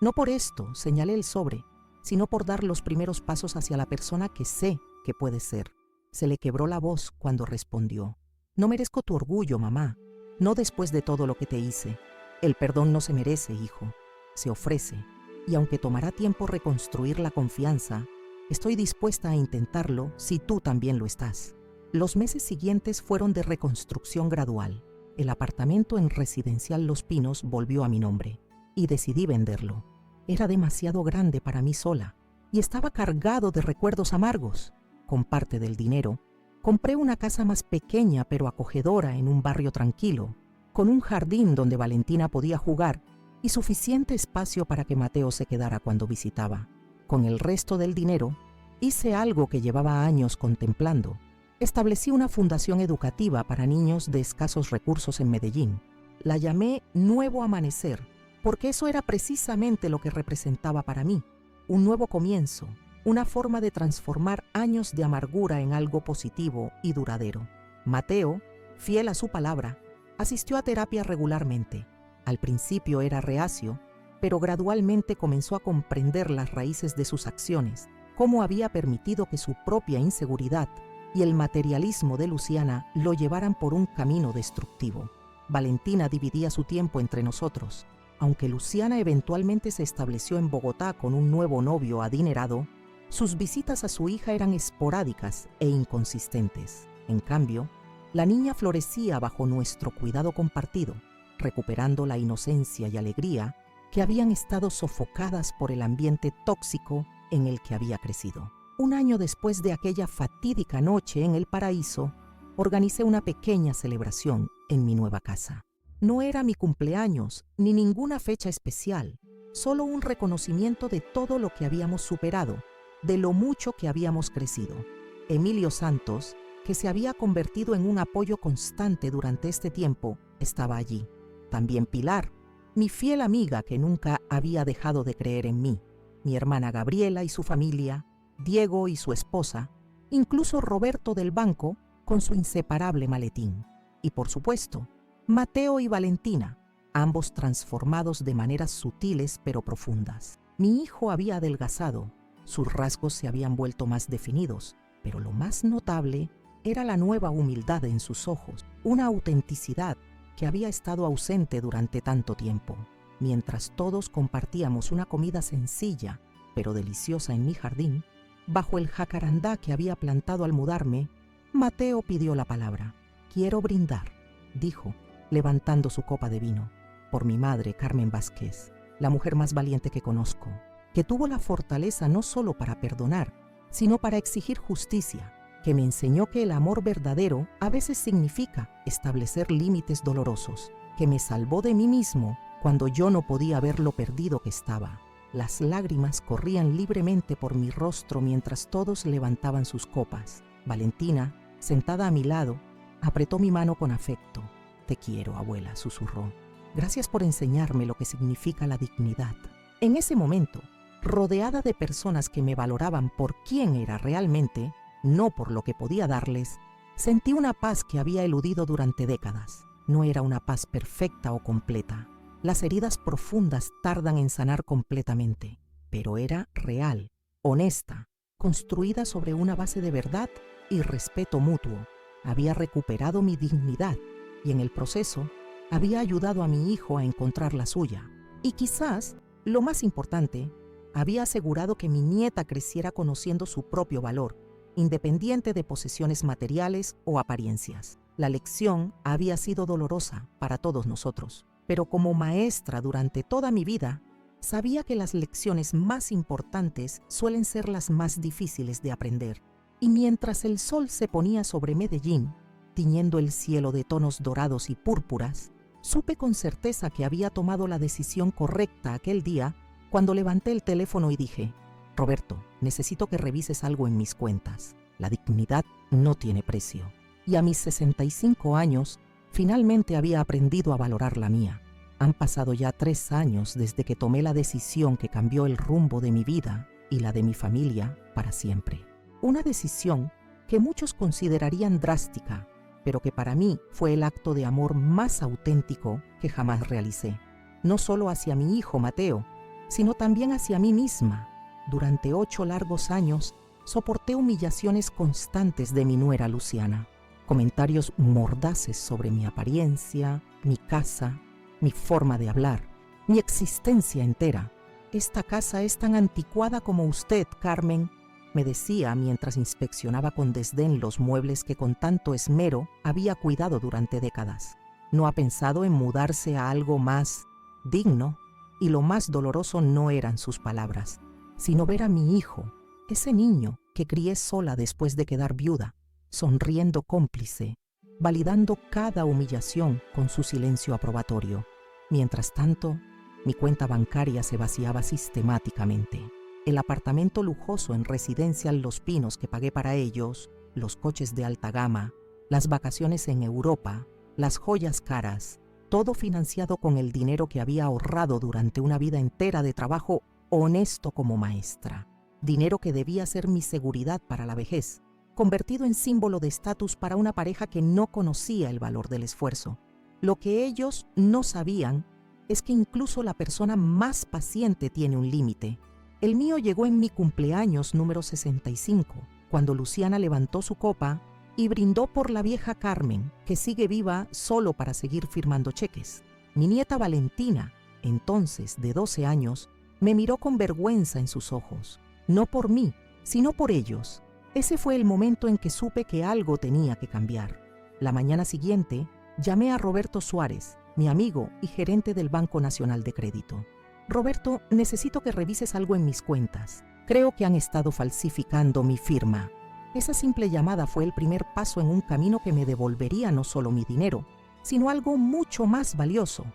«No por esto», señalé el sobre, sino por dar los primeros pasos hacia la persona que sé que puede ser. Se le quebró la voz cuando respondió. «No merezco tu orgullo, mamá. No después de todo lo que te hice. El perdón no se merece, hijo. Se ofrece». y aunque tomará tiempo reconstruir la confianza, estoy dispuesta a intentarlo si tú también lo estás. Los meses siguientes fueron de reconstrucción gradual. El apartamento en Residencial Los Pinos volvió a mi nombre y decidí venderlo. Era demasiado grande para mí sola y estaba cargado de recuerdos amargos. Con parte del dinero, compré una casa más pequeña pero acogedora en un barrio tranquilo, con un jardín donde Valentina podía jugar y suficiente espacio para que Mateo se quedara cuando visitaba. Con el resto del dinero, hice algo que llevaba años contemplando. Establecí una fundación educativa para niños de escasos recursos en Medellín. La llamé Nuevo Amanecer, porque eso era precisamente lo que representaba para mí. Un nuevo comienzo, una forma de transformar años de amargura en algo positivo y duradero. Mateo, fiel a su palabra, asistió a terapia regularmente. Al principio era reacio, pero gradualmente comenzó a comprender las raíces de sus acciones, cómo había permitido que su propia inseguridad y el materialismo de Luciana lo llevaran por un camino destructivo. Valentina dividía su tiempo entre nosotros. Aunque Luciana eventualmente se estableció en Bogotá con un nuevo novio adinerado, sus visitas a su hija eran esporádicas e inconsistentes. En cambio, la niña florecía bajo nuestro cuidado compartido, recuperando la inocencia y alegría que habían estado sofocadas por el ambiente tóxico en el que había crecido. Un año después de aquella fatídica noche en el paraíso, organicé una pequeña celebración en mi nueva casa. No era mi cumpleaños ni ninguna fecha especial, solo un reconocimiento de todo lo que habíamos superado, de lo mucho que habíamos crecido. Emilio Santos, que se había convertido en un apoyo constante durante este tiempo, estaba allí. También Pilar, mi fiel amiga que nunca había dejado de creer en mí, mi hermana Gabriela y su familia, Diego y su esposa, incluso Roberto del banco con su inseparable maletín. Y por supuesto, Mateo y Valentina, ambos transformados de maneras sutiles pero profundas. Mi hijo había adelgazado, sus rasgos se habían vuelto más definidos, pero lo más notable era la nueva humildad en sus ojos, una autenticidad que había estado ausente durante tanto tiempo. Mientras todos compartíamos una comida sencilla pero deliciosa en mi jardín, bajo el jacarandá que había plantado al mudarme, Mateo pidió la palabra. «Quiero brindar», dijo, levantando su copa de vino, «por mi madre, Carmen Vázquez, la mujer más valiente que conozco, que tuvo la fortaleza no solo para perdonar, sino para exigir justicia, que me enseñó que el amor verdadero a veces significa establecer límites dolorosos, que me salvó de mí mismo cuando yo no podía ver lo perdido que estaba». Las lágrimas corrían libremente por mi rostro mientras todos levantaban sus copas. Valentina, sentada a mi lado, apretó mi mano con afecto. «Te quiero, abuela», susurró. «Gracias por enseñarme lo que significa la dignidad». En ese momento, rodeada de personas que me valoraban por quién era realmente, no por lo que podía darles, sentí una paz que había eludido durante décadas. No era una paz perfecta o completa. Las heridas profundas tardan en sanar completamente, pero era real, honesta, construida sobre una base de verdad y respeto mutuo. Había recuperado mi dignidad y en el proceso había ayudado a mi hijo a encontrar la suya. Y quizás, lo más importante, había asegurado que mi nieta creciera conociendo su propio valor, independiente de posesiones materiales o apariencias. La lección había sido dolorosa para todos nosotros, pero como maestra durante toda mi vida, sabía que las lecciones más importantes suelen ser las más difíciles de aprender. Y mientras el sol se ponía sobre Medellín, tiñendo el cielo de tonos dorados y púrpuras, supe con certeza que había tomado la decisión correcta aquel día cuando levanté el teléfono y dije: «Roberto, necesito que revises algo en mis cuentas. La dignidad no tiene precio». Y a mis 65 años, finalmente había aprendido a valorar la mía. Han pasado ya 3 años desde que tomé la decisión que cambió el rumbo de mi vida y la de mi familia para siempre. Una decisión que muchos considerarían drástica, pero que para mí fue el acto de amor más auténtico que jamás realicé. No solo hacia mi hijo Mateo, sino también hacia mí misma. Durante 8 largos años soporté humillaciones constantes de mi nuera Luciana. Comentarios mordaces sobre mi apariencia, mi casa, mi forma de hablar, mi existencia entera. Esta casa es tan anticuada como usted, Carmen, me decía mientras inspeccionaba con desdén los muebles que con tanto esmero había cuidado durante décadas. ¿No ha pensado en mudarse a algo más digno? Y lo más doloroso no eran sus palabras, sino ver a mi hijo, ese niño que crié sola después de quedar viuda, sonriendo cómplice, validando cada humillación con su silencio aprobatorio. Mientras tanto, mi cuenta bancaria se vaciaba sistemáticamente. El apartamento lujoso en Residencial Los Pinos que pagué para ellos, los coches de alta gama, las vacaciones en Europa, las joyas caras, todo financiado con el dinero que había ahorrado durante una vida entera de trabajo honesto como maestra. Dinero que debía ser mi seguridad para la vejez, convertido en símbolo de estatus para una pareja que no conocía el valor del esfuerzo. Lo que ellos no sabían es que incluso la persona más paciente tiene un límite. El mío llegó en mi cumpleaños número 65, cuando Luciana levantó su copa y brindó por la vieja Carmen, que sigue viva solo para seguir firmando cheques. Mi nieta Valentina, entonces de 12 años, me miró con vergüenza en sus ojos. No por mí, sino por ellos. Ese fue el momento en que supe que algo tenía que cambiar. La mañana siguiente, llamé a Roberto Suárez, mi amigo y gerente del Banco Nacional de Crédito. Roberto, necesito que revises algo en mis cuentas. Creo que han estado falsificando mi firma. Esa simple llamada fue el primer paso en un camino que me devolvería no solo mi dinero, sino algo mucho más valioso,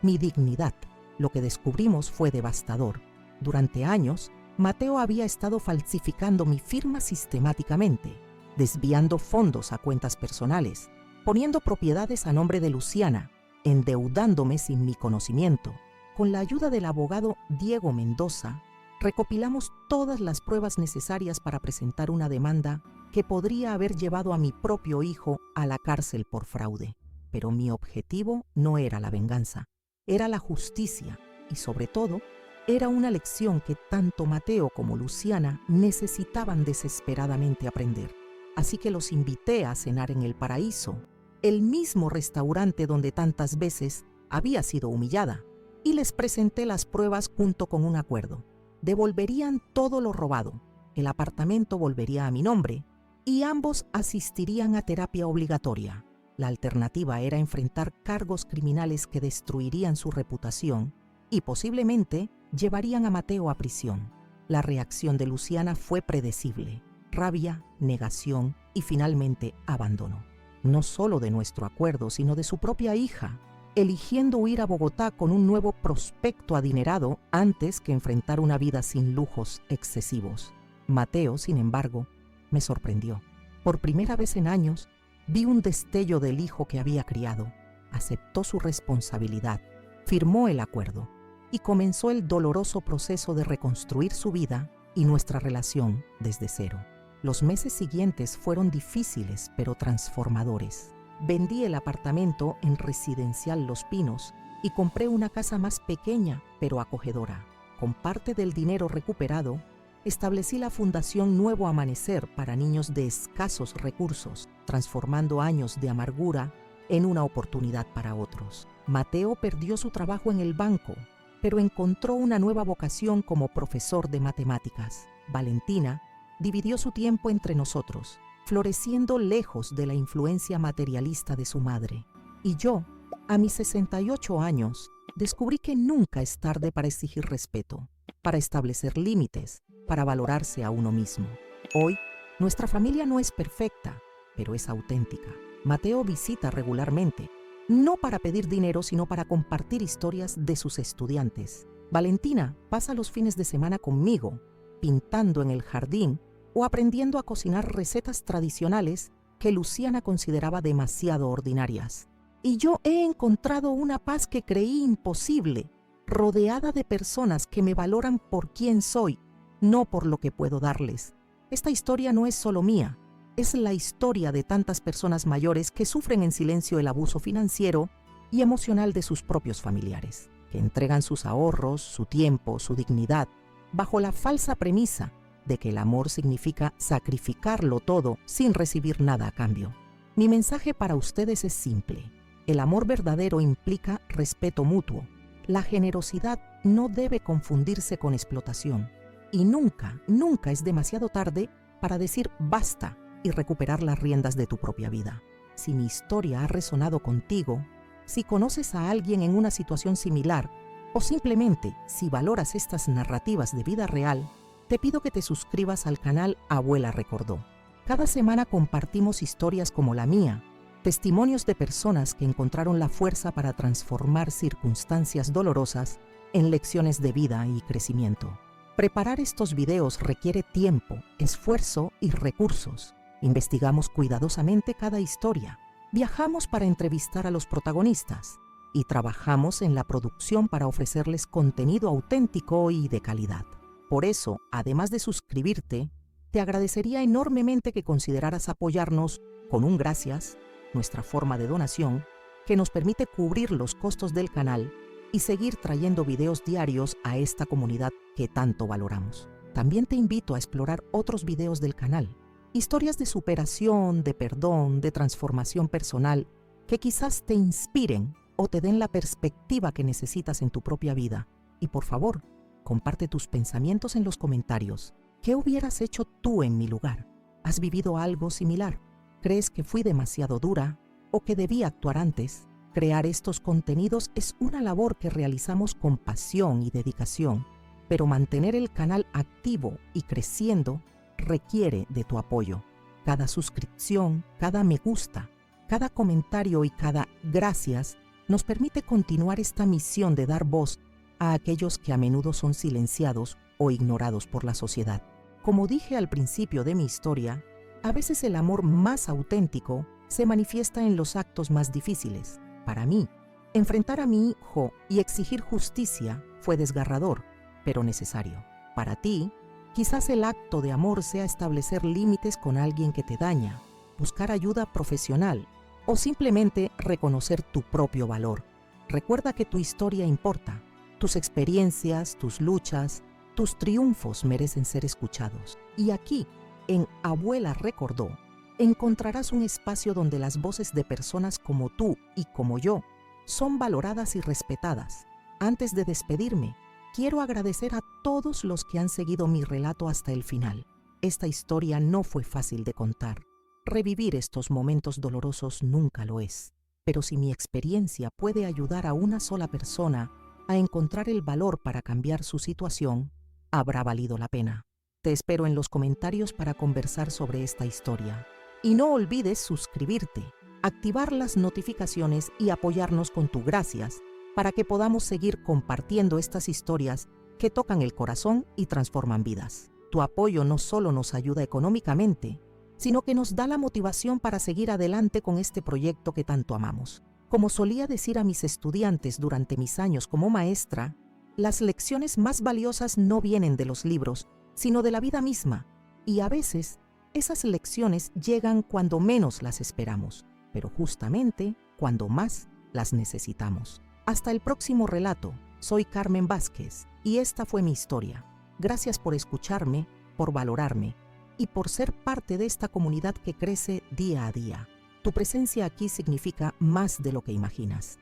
mi dignidad. Lo que descubrimos fue devastador. Durante años, Mateo había estado falsificando mi firma sistemáticamente, desviando fondos a cuentas personales, poniendo propiedades a nombre de Luciana, endeudándome sin mi conocimiento. Con la ayuda del abogado Diego Mendoza, recopilamos todas las pruebas necesarias para presentar una demanda que podría haber llevado a mi propio hijo a la cárcel por fraude. Pero mi objetivo no era la venganza, era la justicia y, sobre todo, era una lección que tanto Mateo como Luciana necesitaban desesperadamente aprender. Así que los invité a cenar en El Paraíso, el mismo restaurante donde tantas veces había sido humillada, y les presenté las pruebas junto con un acuerdo. Devolverían todo lo robado, el apartamento volvería a mi nombre y ambos asistirían a terapia obligatoria. La alternativa era enfrentar cargos criminales que destruirían su reputación y posiblemente llevarían a Mateo a prisión. La reacción de Luciana fue predecible: rabia, negación y finalmente abandono. No solo de nuestro acuerdo, sino de su propia hija, eligiendo huir a Bogotá con un nuevo prospecto adinerado antes que enfrentar una vida sin lujos excesivos. Mateo, sin embargo, me sorprendió. Por primera vez en años, vi un destello del hijo que había criado. Aceptó su responsabilidad, firmó el acuerdo y comenzó el doloroso proceso de reconstruir su vida y nuestra relación desde cero. Los meses siguientes fueron difíciles pero transformadores. Vendí el apartamento en Residencial Los Pinos y compré una casa más pequeña pero acogedora. Con parte del dinero recuperado, establecí la Fundación Nuevo Amanecer para niños de escasos recursos, transformando años de amargura en una oportunidad para otros. Mateo perdió su trabajo en el banco, pero encontró una nueva vocación como profesor de matemáticas. Valentina dividió su tiempo entre nosotros, floreciendo lejos de la influencia materialista de su madre. Y yo, a mis 68 años, descubrí que nunca es tarde para exigir respeto, para establecer límites, para valorarse a uno mismo. Hoy, nuestra familia no es perfecta, pero es auténtica. Mateo visita regularmente, no para pedir dinero, sino para compartir historias de sus estudiantes. Valentina pasa los fines de semana conmigo, pintando en el jardín o aprendiendo a cocinar recetas tradicionales que Luciana consideraba demasiado ordinarias. Y yo he encontrado una paz que creí imposible, rodeada de personas que me valoran por quién soy, no por lo que puedo darles. Esta historia no es solo mía, es la historia de tantas personas mayores que sufren en silencio el abuso financiero y emocional de sus propios familiares, que entregan sus ahorros, su tiempo, su dignidad, bajo la falsa premisa de que el amor significa sacrificarlo todo sin recibir nada a cambio. Mi mensaje para ustedes es simple. El amor verdadero implica respeto mutuo, La generosidad no debe confundirse con explotación. Y nunca, nunca es demasiado tarde para decir basta y recuperar las riendas de tu propia vida. Si mi historia ha resonado contigo, si conoces a alguien en una situación similar o simplemente si valoras estas narrativas de vida real, te pido que te suscribas al canal Abuela Recordó. Cada semana compartimos historias como la mía, testimonios de personas que encontraron la fuerza para transformar circunstancias dolorosas en lecciones de vida y crecimiento. Preparar estos videos requiere tiempo, esfuerzo y recursos. Investigamos cuidadosamente cada historia, viajamos para entrevistar a los protagonistas y trabajamos en la producción para ofrecerles contenido auténtico y de calidad. Por eso, además de suscribirte, te agradecería enormemente que consideraras apoyarnos con un gracias, nuestra forma de donación, que nos permite cubrir los costos del canal y seguir trayendo videos diarios a esta comunidad que tanto valoramos. También te invito a explorar otros videos del canal, historias de superación, de perdón, de transformación personal, que quizás te inspiren o te den la perspectiva que necesitas en tu propia vida. Y por favor, comparte tus pensamientos en los comentarios. ¿Qué hubieras hecho tú en mi lugar? ¿Has vivido algo similar? ¿Crees que fui demasiado dura o que debí actuar antes? Crear estos contenidos es una labor que realizamos con pasión y dedicación, pero mantener el canal activo y creciendo requiere de tu apoyo. Cada suscripción, cada me gusta, cada comentario y cada gracias nos permite continuar esta misión de dar voz a aquellos que a menudo son silenciados o ignorados por la sociedad. Como dije al principio de mi historia, a veces el amor más auténtico se manifiesta en los actos más difíciles. Para mí, enfrentar a mi hijo y exigir justicia fue desgarrador, pero necesario. Para ti, quizás el acto de amor sea establecer límites con alguien que te daña, buscar ayuda profesional o simplemente reconocer tu propio valor. Recuerda que tu historia importa. Tus experiencias, tus luchas, tus triunfos merecen ser escuchados. Y aquí, en Abuela Recordó, encontrarás un espacio donde las voces de personas como tú y como yo son valoradas y respetadas. Antes de despedirme, quiero agradecer a todos los que han seguido mi relato hasta el final. Esta historia no fue fácil de contar. Revivir estos momentos dolorosos nunca lo es. Pero si mi experiencia puede ayudar a una sola persona a encontrar el valor para cambiar su situación, habrá valido la pena. Te espero en los comentarios para conversar sobre esta historia. Y no olvides suscribirte, activar las notificaciones y apoyarnos con tu gracias para que podamos seguir compartiendo estas historias que tocan el corazón y transforman vidas. Tu apoyo no solo nos ayuda económicamente, sino que nos da la motivación para seguir adelante con este proyecto que tanto amamos. Como solía decir a mis estudiantes durante mis años como maestra, las lecciones más valiosas no vienen de los libros, sino de la vida misma, y a veces esas lecciones llegan cuando menos las esperamos, pero justamente cuando más las necesitamos. Hasta el próximo relato. Soy Carmen Vázquez y esta fue mi historia. Gracias por escucharme, por valorarme y por ser parte de esta comunidad que crece día a día. Tu presencia aquí significa más de lo que imaginas.